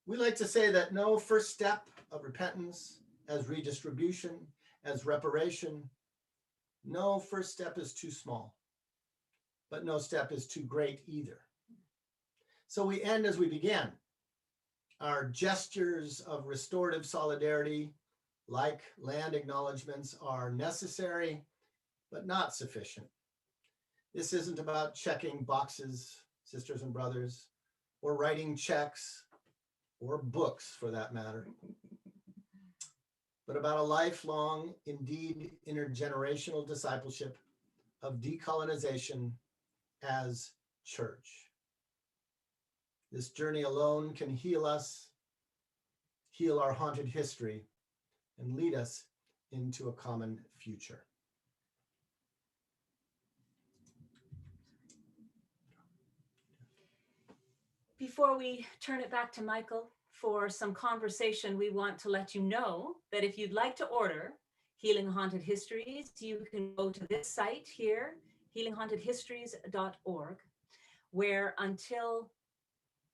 Speaker 3: We like to say that no first step of repentance as redistribution, as reparation, no first step is too small, but no step is too great either. So we end as we began. Our gestures of restorative solidarity, like land acknowledgements, are necessary, but not sufficient. This isn't about checking boxes, sisters and brothers, or writing checks, or books for that matter, but about a lifelong, indeed intergenerational discipleship of decolonization as church. This journey alone can heal us, heal our haunted history, and lead us into a common future.
Speaker 2: Before we turn it back to Michael for some conversation, we want to let you know that if you'd like to order Healing Haunted Histories, you can go to this site here, healinghauntedhistories.org, where until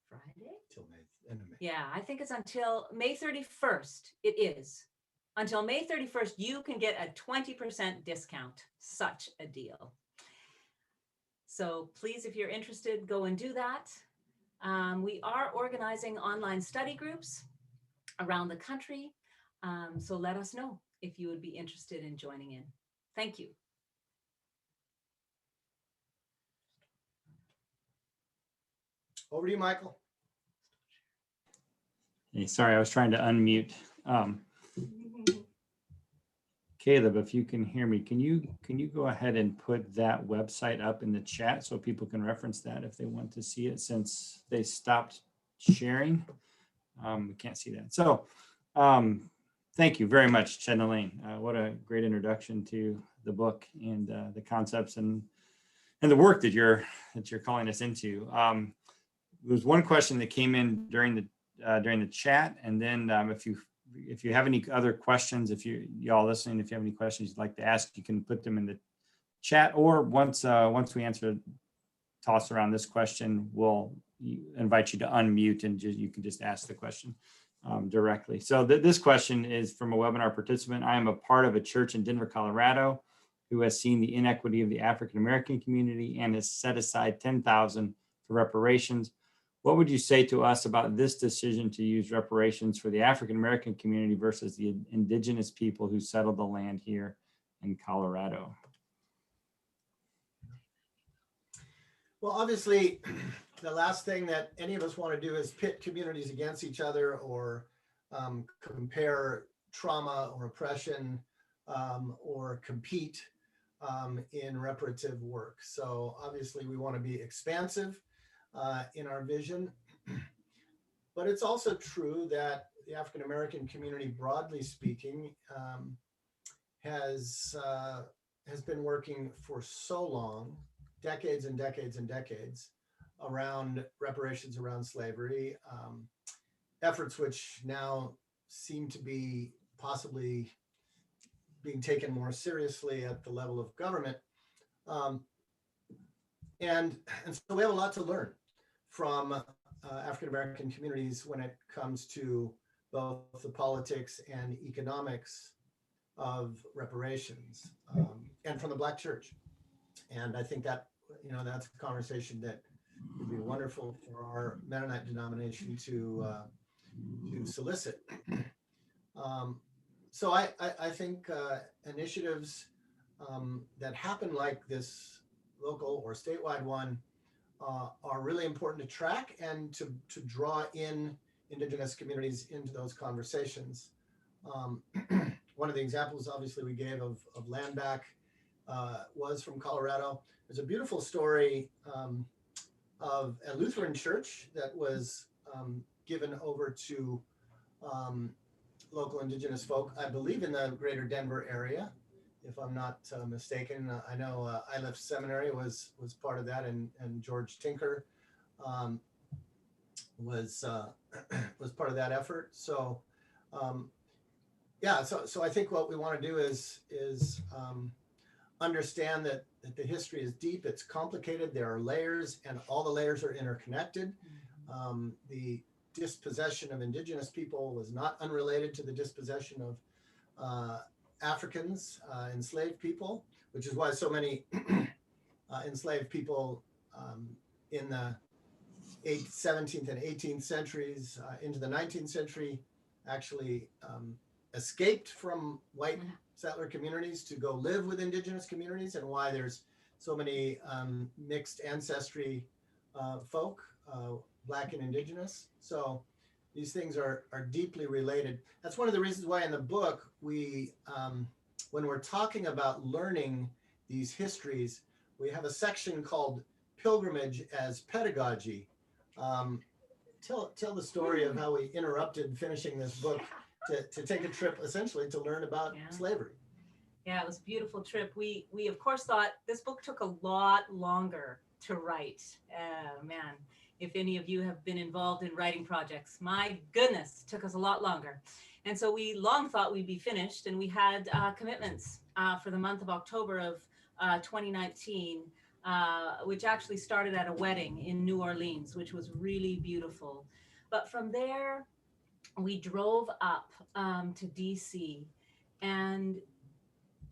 Speaker 2: Friday?
Speaker 3: Till May, end of May.
Speaker 2: Yeah, I think it's until May 31st. It is. Until May 31st, you can get a 20% discount. Such a deal. So please, if you're interested, go and do that. We are organizing online study groups around the country. So let us know if you would be interested in joining in. Thank you.
Speaker 3: Over to you, Michael.
Speaker 1: Hey, sorry, I was trying to unmute. Caleb, if you can hear me, can you go ahead and put that website up in the chat so people can reference that if they want to see it, since they stopped sharing? We can't see that. So thank you very much, Ched and Elaine. What a great introduction to the book and the concepts and the work that you're calling us into. There was one question that came in during the chat, and then if you have any other questions, if y'all listening, if you have any questions you'd like to ask, you can put them in the chat, or once we toss around this question, we'll invite you to unmute and you can just ask the question directly. So this question is from a webinar participant. I am a part of a church in Denver, Colorado, who has seen the inequity of the African American community and has set aside $10,000 for reparations. What would you say to us about this decision to use reparations for the African American community versus the indigenous people who settled the land here in Colorado?
Speaker 3: Well, obviously, the last thing that any of us want to do is pit communities against each other or compare trauma or oppression or compete in reparative work. So obviously, we want to be expansive in our vision. But it's also true that the African American community, broadly speaking, has been working for so long, decades and decades and decades, around reparations around slavery, efforts which now seem to be possibly being taken more seriously at the level of government. And so we have a lot to learn from African-American communities when it comes to both the politics and economics of reparations, and from the Black church. And I think that, that's a conversation that would be wonderful for our Mennonite denomination to solicit. So I think initiatives that happen like this local or statewide one are really important to track and to draw in Indigenous communities into those conversations. One of the examples, obviously, we gave of land back was from Colorado. There's a beautiful story of a Lutheran church that was given over to local Indigenous folk, I believe in the greater Denver area, if I'm not mistaken. I know Iliff Seminary was part of that, and George Tinker was part of that effort. So so I think what we want to do is understand that the history is deep, it's complicated, there are layers, and all the layers are interconnected. The dispossession of Indigenous people was not unrelated to the dispossession of Africans, enslaved people, which is why so many enslaved people in the 17th and 18th centuries into the 19th century actually escaped from white settler communities to go live with Indigenous communities, and why there's so many mixed ancestry folk, Black and Indigenous. So these things are deeply related. That's one of the reasons why in the book we, when we're talking about learning these histories, we have a section called Pilgrimage as Pedagogy. Tell the story of how we interrupted finishing this book to take a trip essentially to learn about slavery.
Speaker 2: Yeah, it was a beautiful trip. We of course thought this book took a lot longer to write. Man, if any of you have been involved in writing projects, my goodness, took us a lot longer. And so we long thought we'd be finished, and we had commitments for the month of October of 2019, which actually started at a wedding in New Orleans, which was really beautiful. But from there, we drove up to DC, and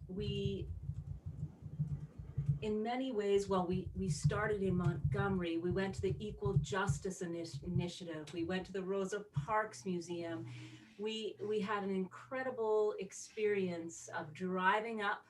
Speaker 2: we, in many ways, we started in Montgomery. We went to the Equal Justice Initiative. We went to the Rosa Parks Museum. We had an incredible experience of driving up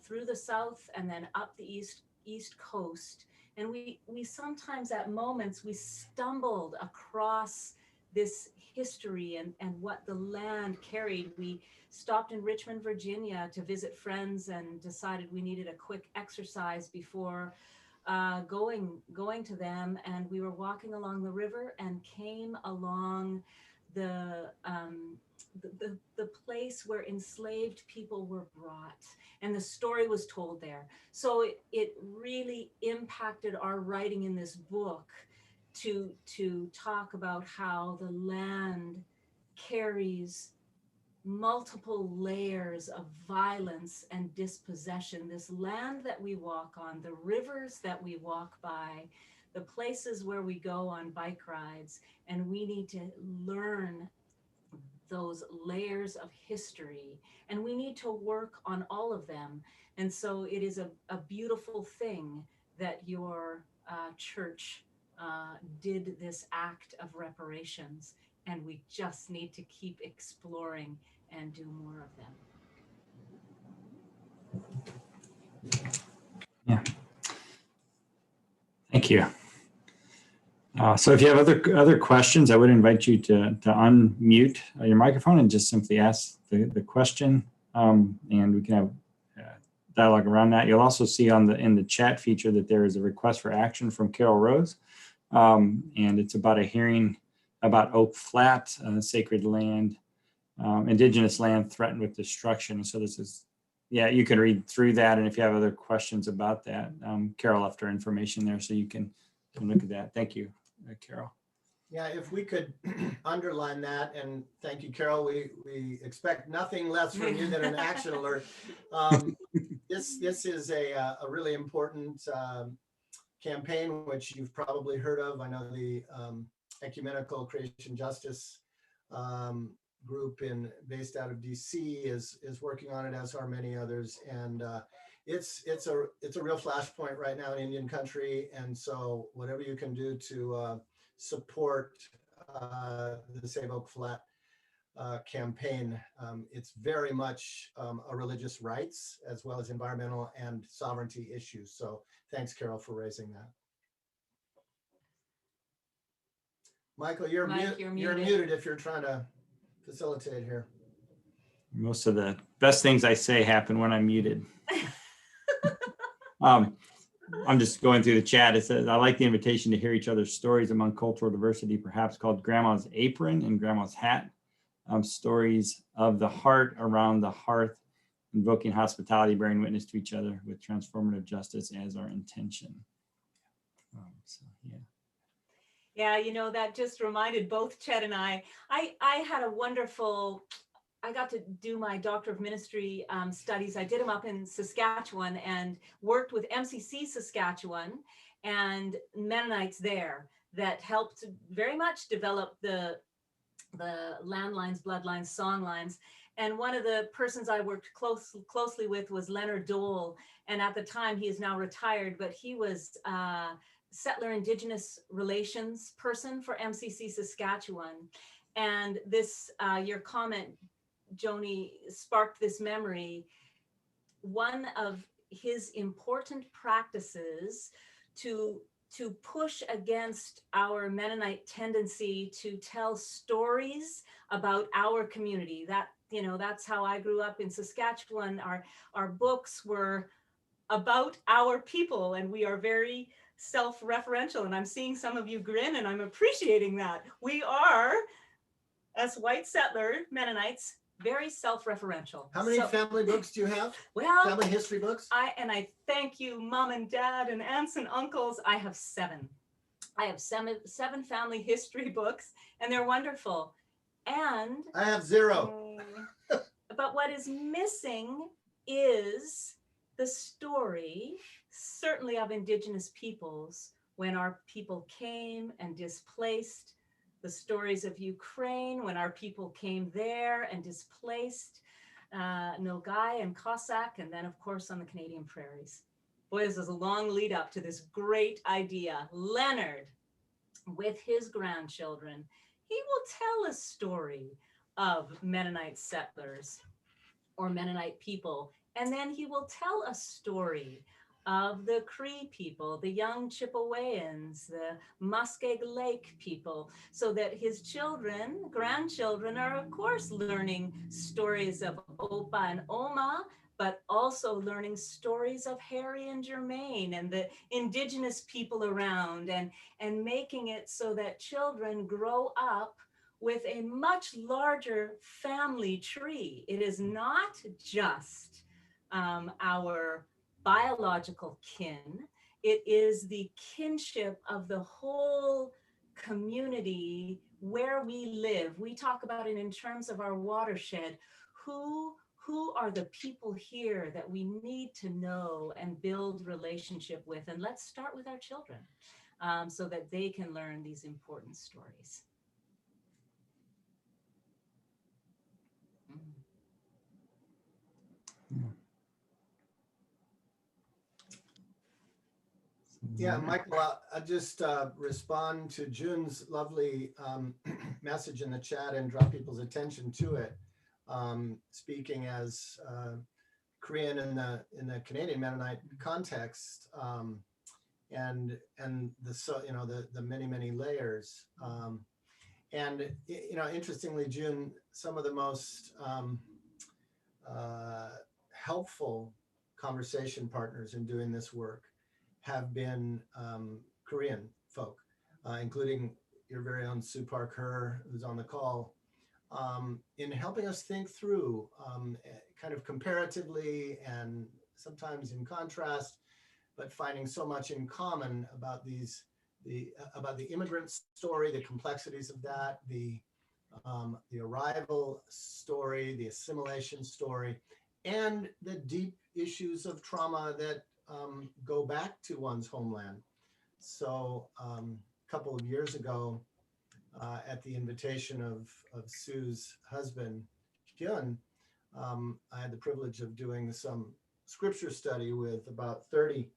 Speaker 2: through the South and then up the East Coast. And we sometimes at moments, we stumbled across this history and what the land carried. We stopped in Richmond, Virginia to visit friends and decided we needed a quick exercise before going to them. And we were walking along the river and came along the place where enslaved people were brought, and the story was told there. So it really impacted our writing in this book to talk about how the land carries multiple layers of violence and dispossession. This land that we walk on, the rivers that we walk by, the places where we go on bike rides, and we need to learn those layers of history, and we need to work on all of them. And so it is a beautiful thing that your church did this act of reparations, and we just need to keep exploring and do more of them.
Speaker 1: Yeah. Thank you. So if you have other questions, I would invite you to unmute your microphone and just simply ask the question, and we can have dialogue around that. You'll also see in the chat feature that there is a request for action from Carol Rose, and it's about a hearing about Oak Flat, sacred land, Indigenous land threatened with destruction. And so this is yeah, you can read through that. And if you have other questions about that, Carol left her information there, so you can look at that. Thank you, Carol.
Speaker 3: Yeah, if we could underline that, and thank you, Carol. We expect nothing less from you than an action alert. This is a really important campaign, which you've probably heard of. I know the Ecumenical Creation Justice group based out of DC is working on it, as are many others, and it's a real flashpoint right now in Indian country. And so whatever you can do to support the Save Oak Flat campaign, it's very much a religious rights as well as environmental and sovereignty issues. So thanks, Carol, for raising that. Michael, you're muted if you're trying to facilitate here.
Speaker 1: Most of the best things I say happen when I'm muted. I'm just going through the chat. It says, I like the invitation to hear each other's stories among cultural diversity, perhaps called Grandma's Apron and Grandma's Hat. Stories of the heart around the hearth, invoking hospitality, bearing witness to each other with transformative justice as our intention. So, yeah.
Speaker 2: Yeah, you know, that just reminded both Chet and I had a wonderful, I got to do my Doctor of Ministry studies. I did them up in Saskatchewan and worked with MCC Saskatchewan and Mennonites there that helped very much develop the landlines, bloodlines, songlines. And one of the persons I worked closely with was Leonard Dole. And at the time, he is now retired, but he was settler Indigenous relations person for MCC Saskatchewan. And this, your comment, Joni, sparked this memory. One of his important practices to push against our Mennonite tendency to tell stories about our community. That, you know, that's how I grew up in Saskatchewan. Our books were about our people, and we are very self-referential. And I'm seeing some of you grin, and I'm appreciating that. We are, as white settler Mennonites, very self-referential.
Speaker 3: How many family books do you have?
Speaker 2: Well,
Speaker 3: family history books?
Speaker 2: I thank you, Mom and Dad and aunts and uncles. I have 7. I have seven family history books, and they're wonderful. And
Speaker 3: I have 0.
Speaker 2: But what is missing is the story, certainly of Indigenous peoples, when our people came and displaced, the stories of Ukraine, when our people came there and displaced Nogai and Cossack, and then, of course, on the Canadian prairies. Boy, this is a long lead up to this great idea. Leonard, with his grandchildren, he will tell a story of Mennonite settlers or Mennonite people, and then he will tell a story of the Cree people, the young Chippewyans, the Muskeg Lake people, so that his children, grandchildren, are of course learning stories of Opa and Oma, but also learning stories of Harry and Germain and the Indigenous people around, and making it so that children grow up with a much larger family tree. It is not just our biological kin, it is the kinship of the whole community where we live. We talk about it in terms of our watershed. Who are the people here that we need to know and build relationship with? And let's start with our children so that they can learn these important stories.
Speaker 3: Yeah, Michael, I'll just respond to June's lovely message in the chat and draw people's attention to it. Speaking as Korean in the Canadian Mennonite context, and the many layers. And interestingly, June, some of the most helpful conversation partners in doing this work have been Korean folk, including your very own Sue Park Her, who's on the call, in helping us think through kind of comparatively and sometimes in contrast, but finding so much in common about about the immigrant story, the complexities of that, the arrival story, the assimilation story, and the deep issues of trauma that go back to one's homeland. So a couple of years ago, at the invitation of Sue's husband, Hyun, I had the privilege of doing some scripture study with about 30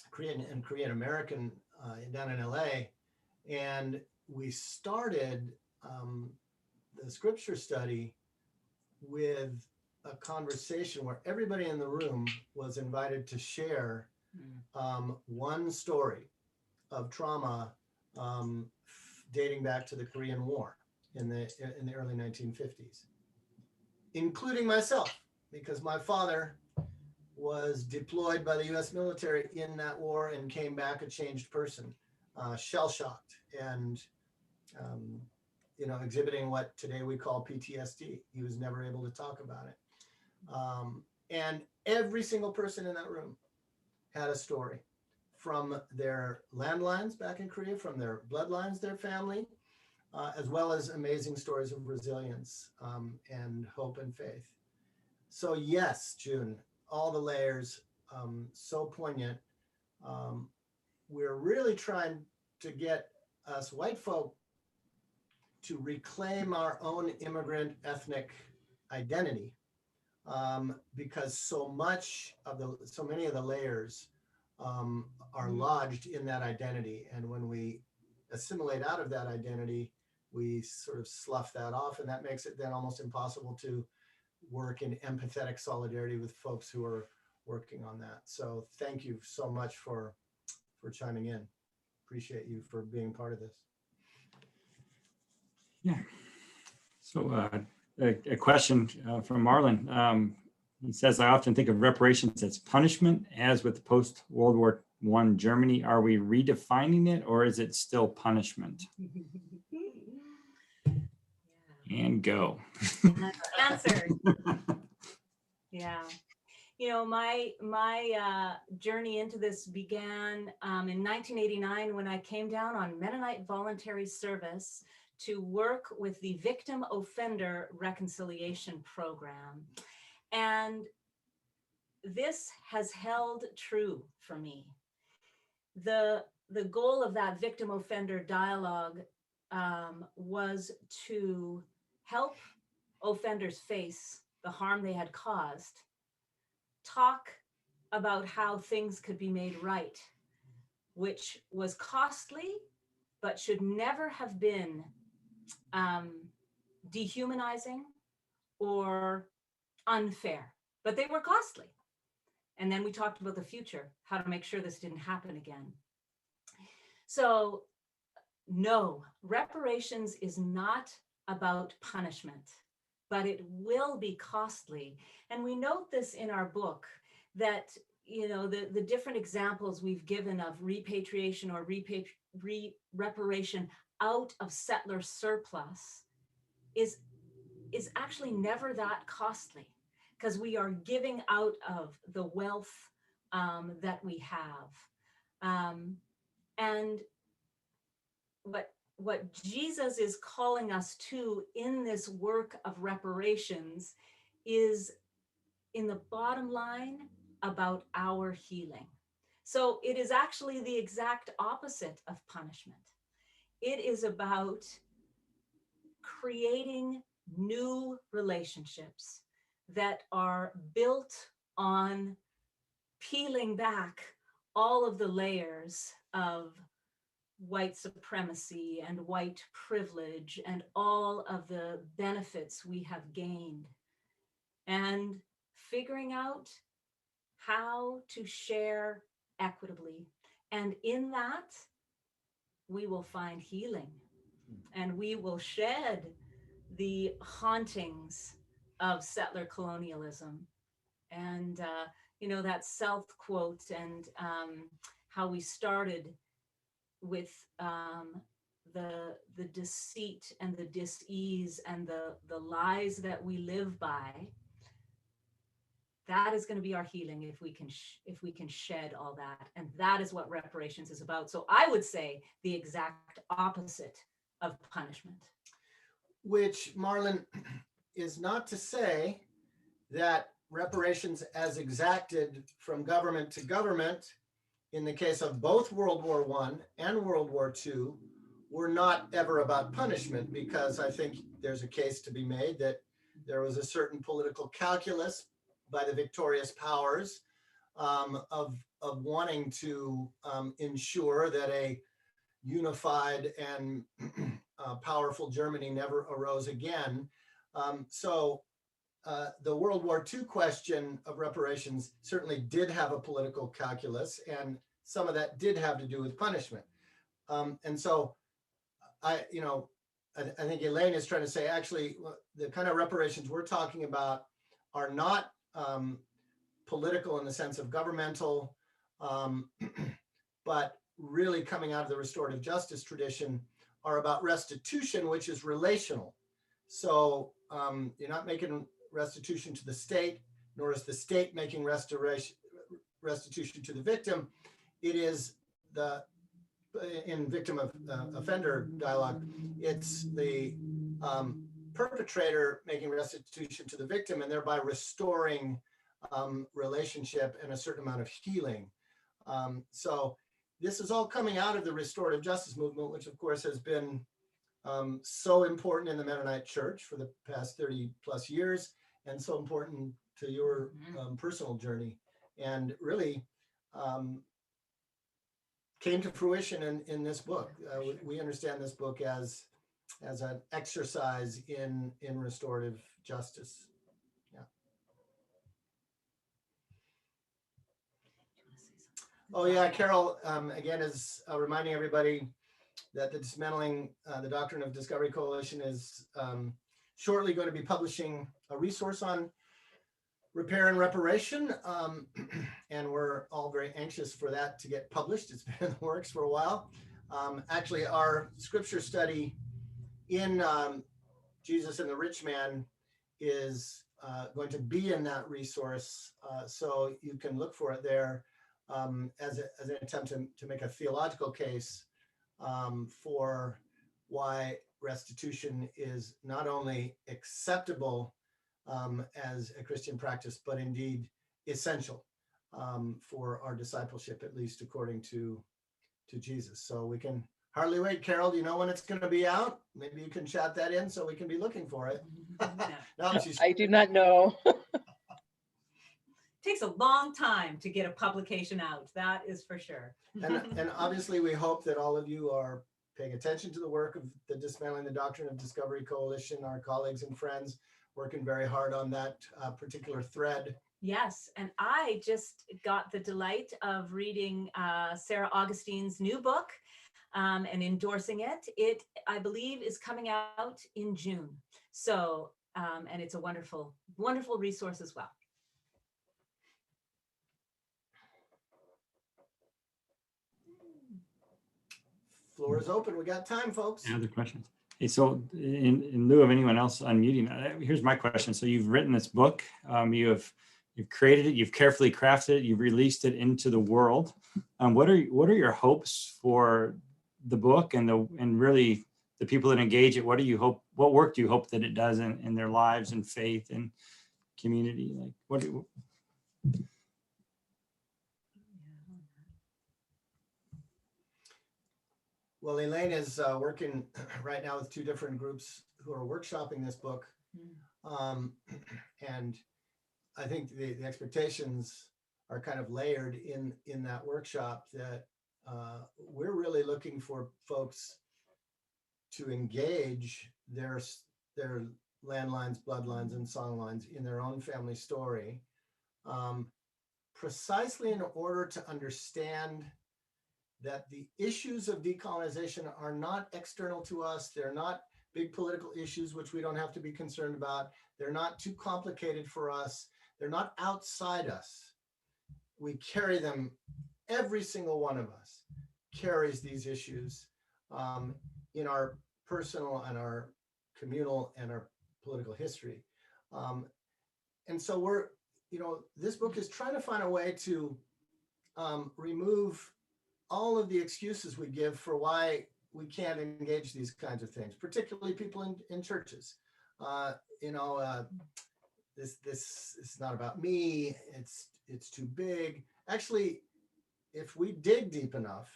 Speaker 3: Korean and Korean American down in LA. And we started the scripture study with a conversation where everybody in the room was invited to share one story of trauma dating back to the Korean War in the early 1950s, including myself, because my father was deployed by the U.S. military in that war and came back a changed person, shell-shocked and exhibiting what today we call PTSD. He was never able to talk about it. And every single person in that room had a story from their landlines back in Korea, from their bloodlines, their family, as well as amazing stories of resilience and hope and faith. So yes, June, all the layers, so poignant. We're really trying to get us white folk to reclaim our own immigrant ethnic identity, because so many of the layers are lodged in that identity. And when we assimilate out of that identity, we sort of slough that off, and that makes it then almost impossible to work in empathetic solidarity with folks who are working on that. So thank you so much for chiming in. Appreciate you for being part of this.
Speaker 1: Yeah. So a question from Marlon. He says, I often think of reparations as punishment, as with post-World War I Germany. Are we redefining it, or is it still punishment? And go.
Speaker 2: Answer. Yeah. My journey into this began in 1989 when I came down on Mennonite voluntary service to work with the Victim Offender Reconciliation Program. And this has held true for me. The goal of that victim offender dialogue was to help offenders face the harm they had caused, talk about how things could be made right, which was costly, but should never have been dehumanizing or unfair, but they were costly. And then we talked about the future, how to make sure this didn't happen again. So no, reparations is not about punishment, but it will be costly. And we note this in our book that, the different examples we've given of repatriation or reparation out of settler surplus is actually never that costly, because we are giving out of the wealth that we have. And what Jesus is calling us to in this work of reparations is, in the bottom line, about our healing. So it is actually the exact opposite of punishment. It is about creating new relationships that are built on peeling back all of the layers of white supremacy and white privilege and all of the benefits we have gained, and figuring out how to share equitably. And in that, we will find healing, and we will shed the hauntings of settler colonialism. And, that South quote, and how we started with the deceit and the dis-ease and the lies that we live by, that is going to be our healing if we can shed all that. And that is what reparations is about. So I would say the exact opposite of punishment.
Speaker 3: Which, Marlon, is not to say that reparations as exacted from government to government in the case of both World War I and World War II were not ever about punishment, because I think there's a case to be made that there was a certain political calculus by the victorious powers of wanting to ensure that a unified and powerful Germany never arose again. So the World War II question of reparations certainly did have a political calculus, and some of that did have to do with punishment. And so I think Elaine is trying to say, actually, the kind of reparations we're talking about are not political in the sense of governmental, but really coming out of the restorative justice tradition are about restitution, which is relational. So you're not making restitution to the state, nor is the state making restitution to the victim. It is in victim of offender dialogue, it's the perpetrator making restitution to the victim and thereby restoring relationship and a certain amount of healing. So this is all coming out of the restorative justice movement, which of course has been so important in the Mennonite Church for the past 30 plus years, and so important to your personal journey, and really came to fruition in this book. We understand this book as an exercise in restorative justice. Yeah. Oh yeah, Carol, again, is reminding everybody that the Dismantling the Doctrine of Discovery Coalition is shortly going to be publishing a resource on repair and reparation, and we're all very anxious for that to get published. It's been in the works for a while. Actually, our scripture study in Jesus and the Rich Man is going to be in that resource, so you can look for it there as an attempt to make a theological case for why restitution is not only acceptable as a Christian practice, but indeed essential for our discipleship, at least according to Jesus. So we can hardly wait. Carol, do you know when it's going to be out? Maybe you can chat that in so we can be looking for it. No,
Speaker 4: I do not know.
Speaker 2: Takes a long time to get a publication out, that is for sure.
Speaker 3: And obviously we hope that all of you are paying attention to the work of the Dismantling the Doctrine of Discovery Coalition, our colleagues and friends working very hard on that particular thread.
Speaker 2: Yes, and I just got the delight of reading Sarah Augustine's new book and endorsing it. It, I believe, is coming out in June. So, and it's a wonderful, wonderful resource as well.
Speaker 3: Floor is open. We got time, folks.
Speaker 1: Any other questions? Hey, so in lieu of anyone else unmuting, here's my question. So you've written this book, you've created it, you've carefully crafted it, you've released it into the world. What are your hopes for the book and really the people that engage it? What work do you hope that it does in their lives and faith and community? Like
Speaker 3: Well, Elaine is working right now with two different groups who are workshopping this book. And I think the expectations are kind of layered in that workshop, that we're really looking for folks to engage their landlines, bloodlines, and songlines in their own family story, precisely in order to understand that the issues of decolonization are not external to us. They're not big political issues, which we don't have to be concerned about. They're not too complicated for us. They're not outside us. We carry them. Every single one of us carries these issues in our personal and our communal and our political history. And so this book is trying to find a way to remove all of the excuses we give for why we can't engage these kinds of things, particularly people in churches. This is not about me. It's too big. Actually, if we dig deep enough,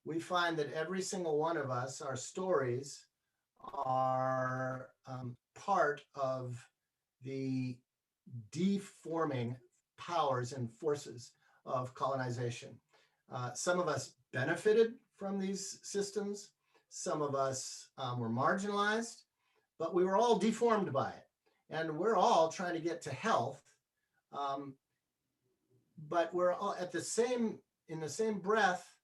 Speaker 3: we find that every single one of us, our stories are part of the deforming powers and forces of colonization. Some of us benefited from these systems. Some of us were marginalized, but we were all deformed by it. And we're all trying to get to health. But we're all in the same breath,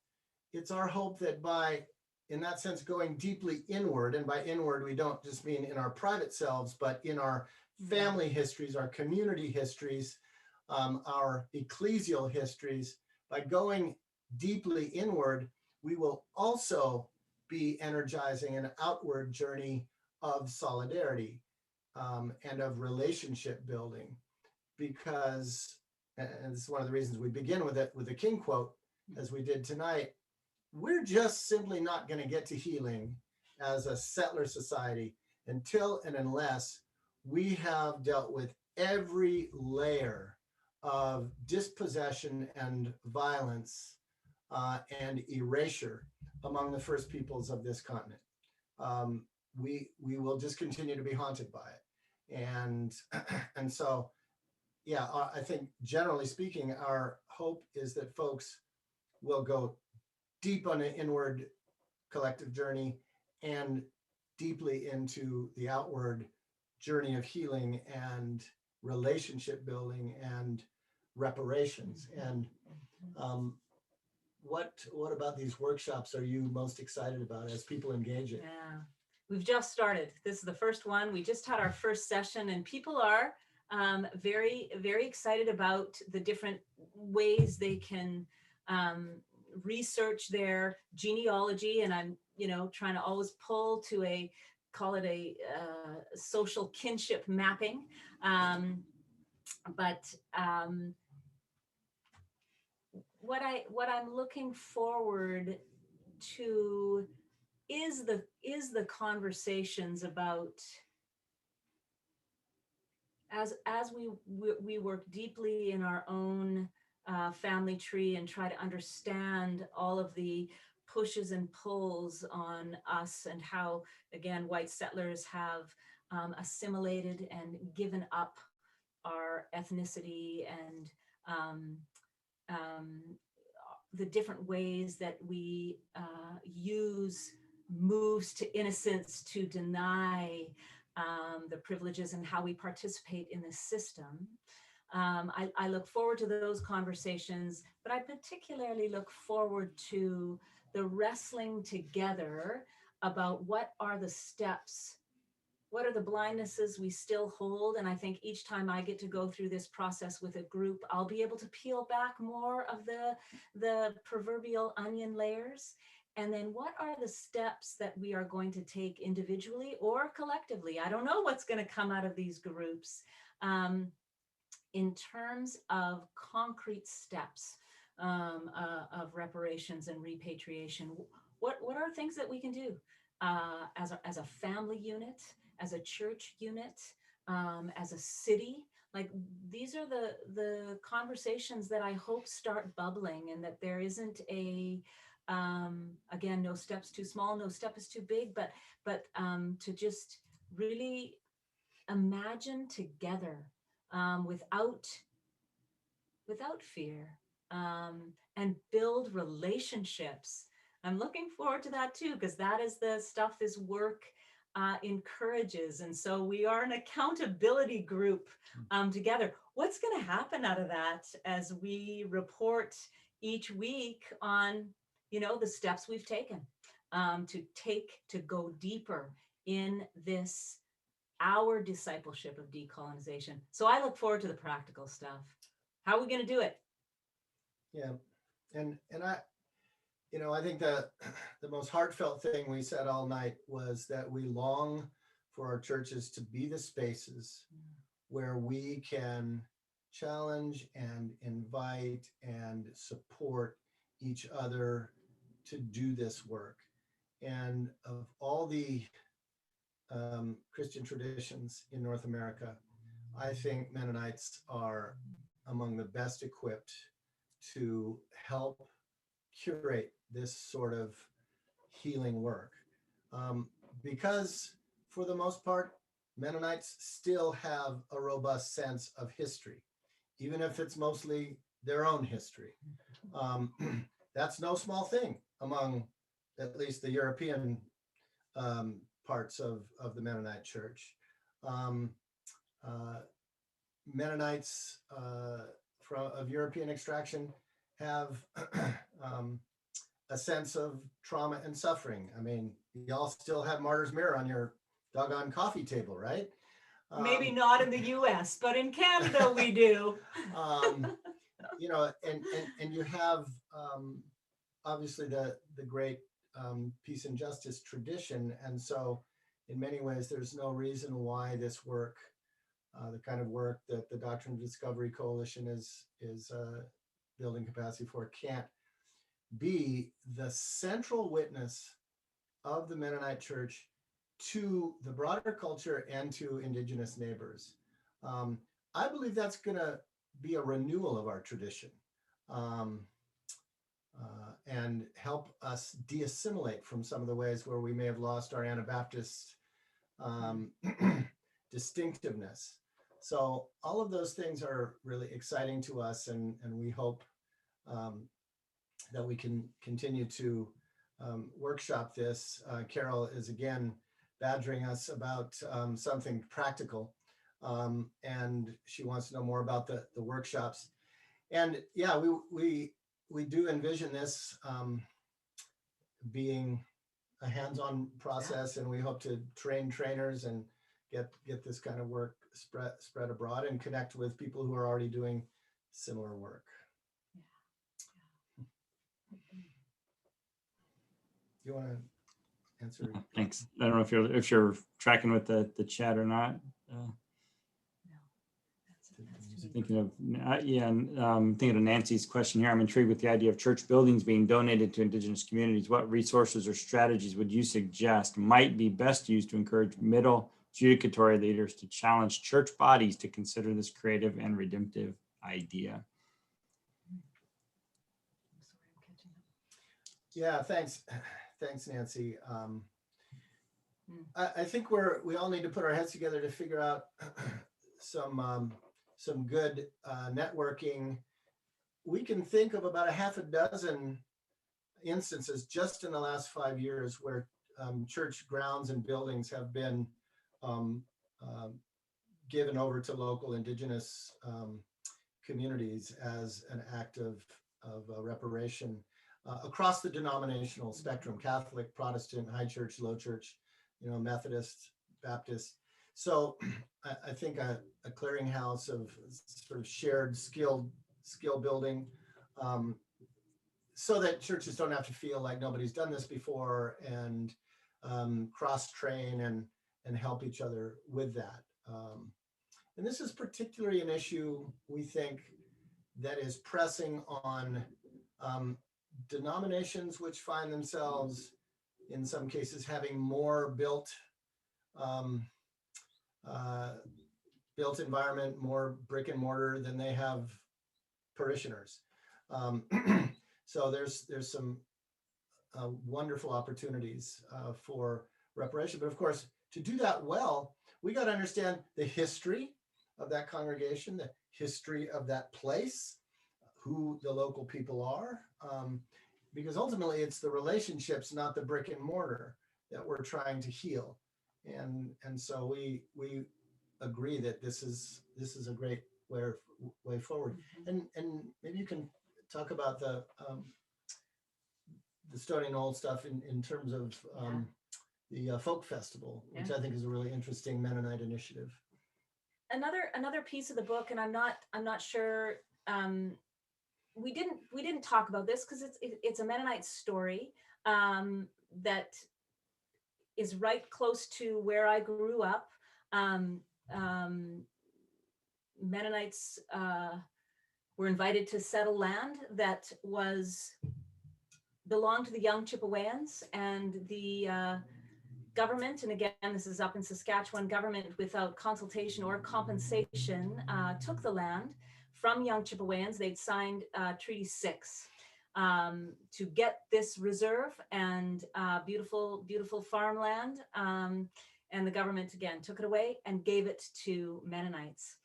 Speaker 3: it's our hope that by, in that sense, going deeply inward, and by inward, we don't just mean in our private selves, but in our family histories, our community histories, our ecclesial histories, by going deeply inward, we will also be energizing an outward journey of solidarity and of relationship building. Because, and this is one of the reasons we begin with it with the King quote, as we did tonight, we're just simply not going to get to healing as a settler society until and unless we have dealt with every layer of dispossession and violence and erasure among the first peoples of this continent. We will just continue to be haunted by it. And so, yeah, I think generally speaking, our hope is that folks will go deep on an inward collective journey and deeply into the outward journey of healing and relationship building and reparations. And what about these workshops are you most excited about as people engage it?
Speaker 2: Yeah, we've just started. This is the first one. We just had our first session, and people are very, very excited about the different ways they can research their genealogy. And I'm, trying to always pull to call it a social kinship mapping. What I'm looking forward to is the conversations about, as we work deeply in our own family tree and try to understand all of the pushes and pulls on us, and how, again, white settlers have assimilated and given up our ethnicity, and the different ways that we use moves to innocence to deny the privileges, and how we participate in this system. I look forward to those conversations, but I particularly look forward to the wrestling together about what are the steps, what are the blindnesses we still hold. And I think each time I get to go through this process with a group, I'll be able to peel back more of the proverbial onion layers. And then what are the steps that we are going to take individually or collectively? I don't know what's going to come out of these groups in terms of concrete steps of reparations and repatriation. What are things that we can do as a family unit, as a church unit, as a city? Like, these are the conversations that I hope start bubbling, and that there isn't again, no step's too small, no step is too big, but to just really imagine together without fear, and build relationships. I'm looking forward to that too, because that is the stuff this work encourages. And so we are an accountability group together. What's going to happen out of that as we report each week on, the steps we've taken to go deeper in this, our discipleship of decolonization. So I look forward to the practical stuff. How are we going to do it?
Speaker 3: Yeah, and I think the most heartfelt thing we said all night was that we long for our churches to be the spaces where we can challenge and invite and support each other to do this work. And of all the Christian traditions in North America, I think Mennonites are among the best equipped to help curate this sort of healing work. Because for the most part, Mennonites still have a robust sense of history, even if it's mostly their own history. That's no small thing among at least the European parts of the Mennonite church. Mennonites of European extraction have a sense of trauma and suffering. I mean, y'all still have Martyr's Mirror on your doggone coffee table, right?
Speaker 2: Maybe not in the US, but in Canada we do.
Speaker 3: And you have obviously the great peace and justice tradition. And so in many ways, there's no reason why this work, the kind of work that the Doctrine of Discovery Coalition is building capacity for, can't be the central witness of the Mennonite Church to the broader culture and to Indigenous neighbors. I believe that's going to be a renewal of our tradition and help us de-assimilate from some of the ways where we may have lost our Anabaptist distinctiveness. So all of those things are really exciting to us, and we hope that we can continue to workshop this. Carol is again badgering us about something practical, and she wants to know more about the workshops. And yeah, we do envision this being a hands-on process, and we hope to train trainers and get this kind of work spread abroad and connect with people who are already doing similar work. Do you want to answer?
Speaker 1: Thanks. I don't know if you're tracking with the chat or not. Thinking of Nancy's question here. I'm intrigued with the idea of church buildings being donated to Indigenous communities. What resources or strategies would you suggest might be best used to encourage middle judicatory leaders to challenge church bodies to consider this creative and redemptive idea?
Speaker 3: Yeah, thanks, Nancy. I think we all need to put our heads together to figure out some good networking. We can think of about a half a dozen instances just in the last 5 years where church grounds and buildings have been given over to local Indigenous communities as an act of reparation across the denominational spectrum: Catholic, Protestant, high church, low church, Methodist, Baptist. So I think a clearinghouse of sort of shared skill building, so that churches don't have to feel like nobody's done this before, and cross-train and help each other with that. And this is particularly an issue, we think, that is pressing on denominations which find themselves, in some cases, having more built environment, more brick and mortar than they have parishioners. So there's some wonderful opportunities for reparation. But of course, to do that well, we got to understand the history of that congregation, the history of that place, who the local people are, because ultimately it's the relationships, not the brick and mortar, that we're trying to heal. And so we agree that this is a great way forward. And maybe you can talk about the Stony Knoll stuff in terms of the folk festival, which I think is a really interesting Mennonite initiative.
Speaker 2: Another piece of the book, and I'm not sure we didn't talk about this because it's a Mennonite story that is right close to where I grew up. Mennonites were invited to settle land that belonged to the young Chippewyans, and the government, and again, this is up in Saskatchewan, government without consultation or compensation took the land from young Chippewyans. They'd signed Treaty 6 to get this reserve and beautiful, beautiful farmland. And the government, again, took it away and gave it to Mennonites.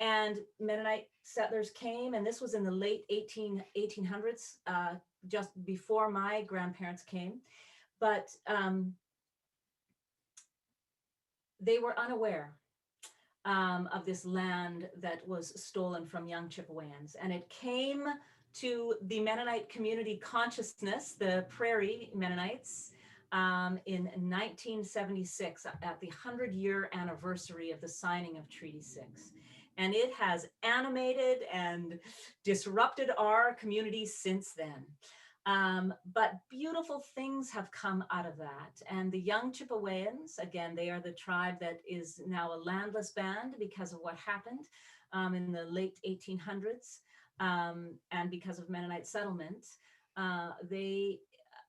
Speaker 2: And Mennonite settlers came, and this was in the late 1800s, just before my grandparents came. But they were unaware of this land that was stolen from young Chippewyans. And it came to the Mennonite community consciousness, the Prairie Mennonites, in 1976, at the 100-year anniversary of the signing of Treaty 6. And it has animated and disrupted our community since then. But beautiful things have come out of that. And the young Chippewyans, again, they are the tribe that is now a landless band because of what happened in the late 1800s and because of Mennonite settlement. They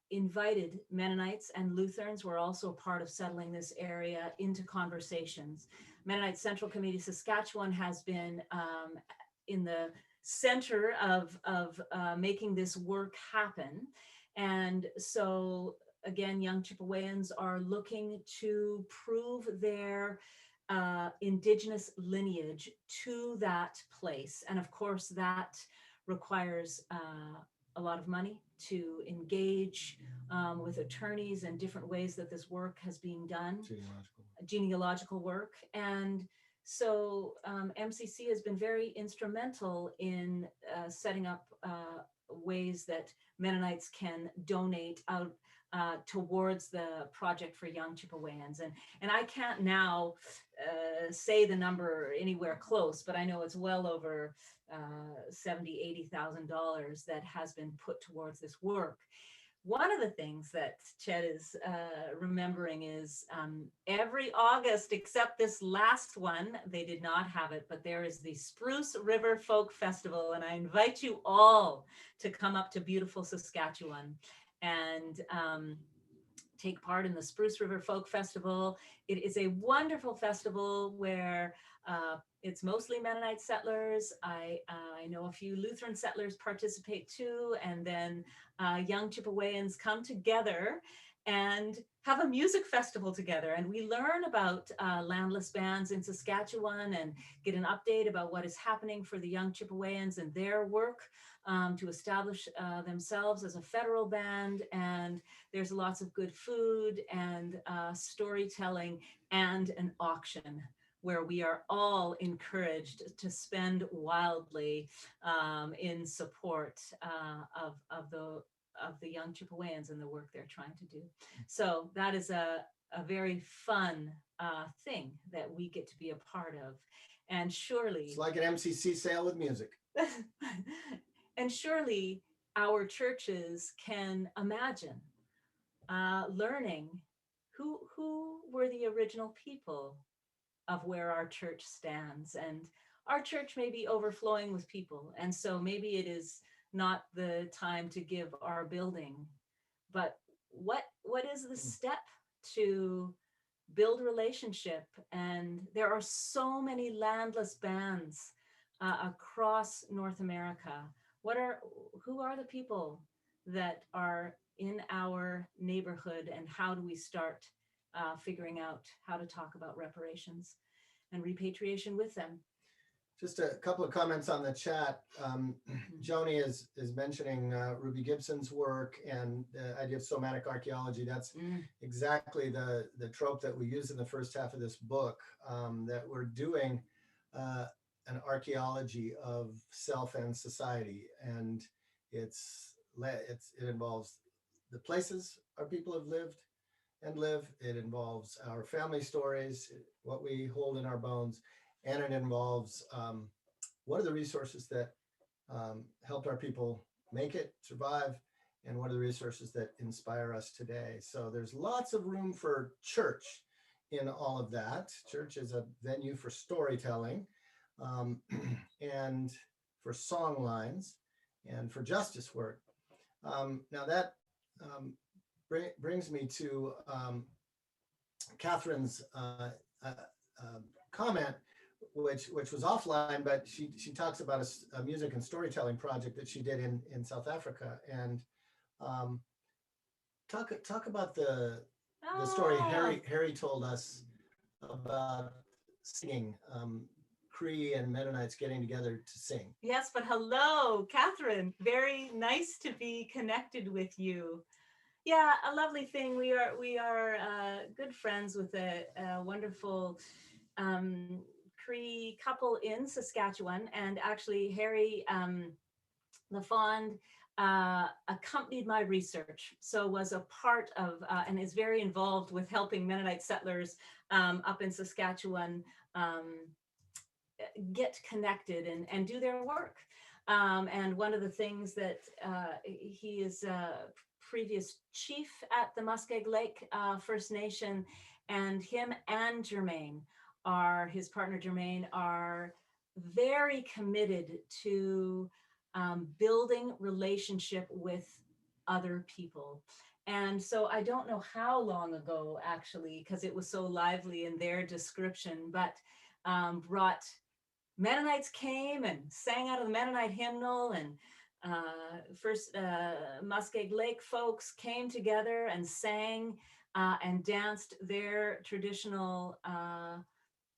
Speaker 2: invited Mennonites, and Lutherans were also a part of settling this area, into conversations. Mennonite Central Committee Saskatchewan has been in the center of making this work happen. And so again, young Chippewyans are looking to prove their Indigenous lineage to that place. And of course, that requires a lot of money to engage with attorneys and different ways that this work has been done. Genealogical work. And so MCC has been very instrumental in setting up ways that Mennonites can donate out towards the project for young Chippewyans. And I can't now say the number anywhere close, but I know it's well over $70,000, $80,000 that has been put towards this work. One of the things that Chet is remembering is every August, except this last one, they did not have it, but there is the Spruce River Folk Festival, and I invite you all to come up to beautiful Saskatchewan and take part in the Spruce River Folk Festival. It is a wonderful festival where it's mostly Mennonite settlers. I know a few Lutheran settlers participate too, and then young Chippewyans come together and have a music festival together. And we learn about landless bands in Saskatchewan and get an update about what is happening for the young Chippewyans and their work to establish themselves as a federal band. And there's lots of good food and storytelling and an auction where we are all encouraged to spend wildly in support of the young Chippewyans and the work they're trying to do. So that is a very fun thing that we get to be a part of. And surely—
Speaker 3: It's like an MCC sale with music.
Speaker 2: And surely our churches can imagine learning who were the original people of where our church stands. And our church may be overflowing with people. And so maybe it is not the time to give our building, but what is the step to build relationship? And there are so many landless bands across North America. Who are the people that are in our neighborhood, and how do we start figuring out how to talk about reparations and repatriation with them?
Speaker 3: Just a couple of comments on the chat. Joni is mentioning Ruby Gibson's work and the idea of somatic archaeology. That's exactly the trope that we use in the first half of this book, that we're doing an archaeology of self and society. And it involves the places our people have lived and live. It involves our family stories, what we hold in our bones, and it involves what are the resources that helped our people make it, survive, and what are the resources that inspire us today. So there's lots of room for church in all of that. Church is a venue for storytelling, and for song lines, and for justice work. Now that brings me to Catherine's comment, which was offline, but she talks about a music and storytelling project that she did in South Africa. And talk about the story Harry told us about singing, Cree and Mennonites getting together to sing.
Speaker 2: Yes, but hello, Catherine. Very nice to be connected with you. Yeah, a lovely thing. We are good friends with a wonderful Cree couple in Saskatchewan, and actually Harry LaFond accompanied my research, so was a part of and is very involved with helping Mennonite settlers up in Saskatchewan get connected and do their work. And one of the things that he is previous chief at the Muskeg Lake First Nation, and him and Jermaine, his partner Jermaine, are very committed to building relationship with other people. And so I don't know how long ago, actually, because it was so lively in their description, but brought Mennonites came and sang out of the Mennonite hymnal, and first Muskeg Lake folks came together and sang and danced their traditional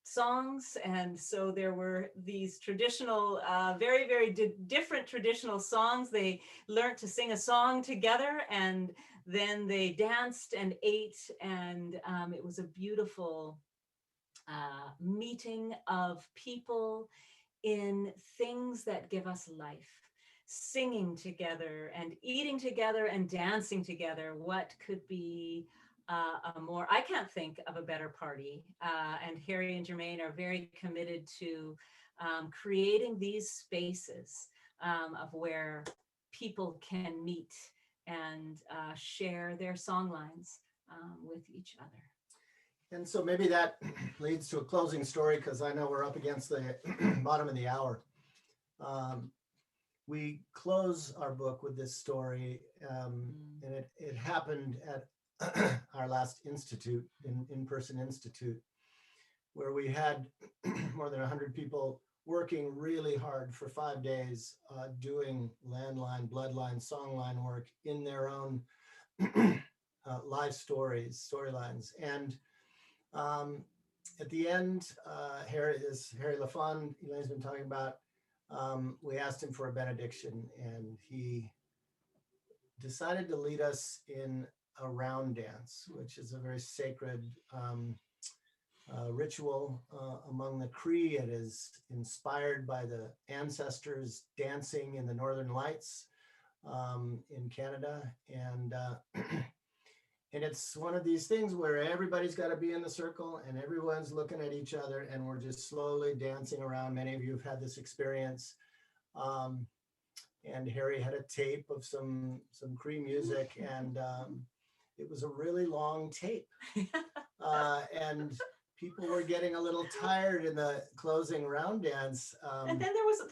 Speaker 2: songs. And so there were these traditional, very, very different traditional songs. They learned to sing a song together, and then they danced and ate, and it was a beautiful meeting of people in things that give us life, singing together and eating together and dancing together. What could be a more, I can't think of a better party. And Harry and Jermaine are very committed to creating these spaces of where people can meet and share their song lines with each other.
Speaker 3: And so maybe that leads to a closing story, because I know we're up against the bottom of the hour. We close our book with this story, and it happened at our last institute, in-person institute, where we had more than 100 people working really hard for 5 days, doing landline, bloodline, songline work in their own life storylines. And at the end, Harry LaFond, Elaine's been talking about, we asked him for a benediction, and he decided to lead us in a round dance, which is a very sacred ritual among the Cree. It is inspired by the ancestors dancing in the Northern Lights in Canada. And it's one of these things where everybody's got to be in the circle and everyone's looking at each other, and we're just slowly dancing around. Many of you have had this experience. And Harry had a tape of some Cree music, and it was a really long tape. And people were getting a little tired in the closing round dance.
Speaker 2: And then there was a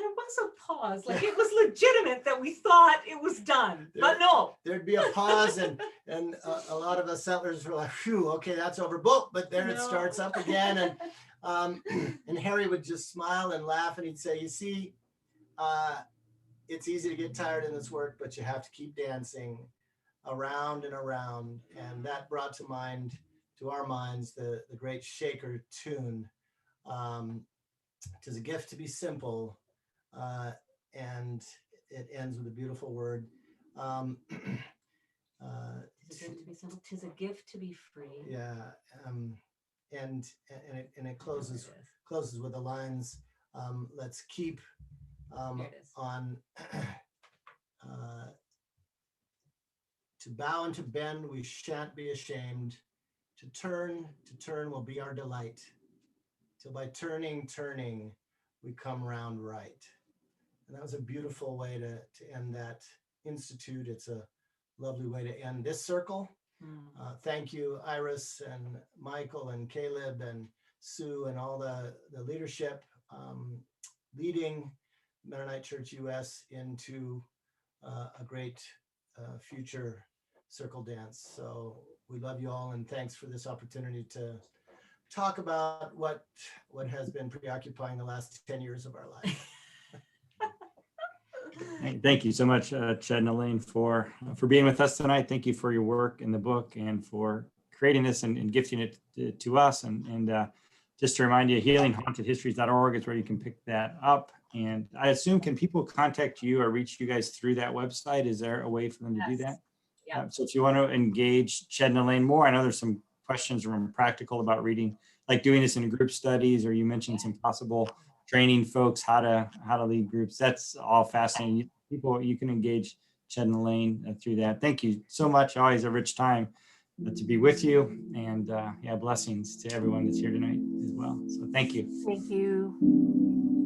Speaker 2: pause, like it was legitimate that we thought it was done, but no.
Speaker 3: There'd be a pause, and a lot of us settlers were like, phew, okay, that's over. But then it starts up again. And Harry would just smile and laugh, and he'd say, you see, it's easy to get tired in this work, but you have to keep dancing around and around. And that brought to our minds the great Shaker tune. 'Tis a gift to be simple, and it ends with a beautiful word.
Speaker 2: Tis a gift to be simple. 'Tis a gift to be free.
Speaker 3: Yeah, and it closes with the lines. Let's keep on. To bow and to bend, we shan't be ashamed. To turn will be our delight. Till by turning, we come round right. And that was a beautiful way to end that institute. It's a lovely way to end this circle. Thank you, Iris and Michael and Caleb and Sue and all the leadership leading Mennonite Church US into a great future circle dance. So we love you all, and thanks for this opportunity to talk about what has been preoccupying the last 10 years of our life.
Speaker 1: Thank you so much, Ched and Elaine, for being with us tonight. Thank you for your work in the book and for creating this and gifting it to us. And just to remind you, healinghauntedhistories.org is where you can pick that up. And I assume, can people contact you or reach you guys through that website? Is there a way for them to do that?
Speaker 2: Yeah.
Speaker 1: So if you want to engage Ched and Elaine more, I know there's some questions from practical about reading, like doing this in group studies, or you mentioned some possible training folks how to lead groups. That's all fascinating. People, you can engage Ched and Elaine through that. Thank you so much. Always a rich time to be with you, and blessings to everyone that's here tonight as well. So thank you.
Speaker 4: Thank you.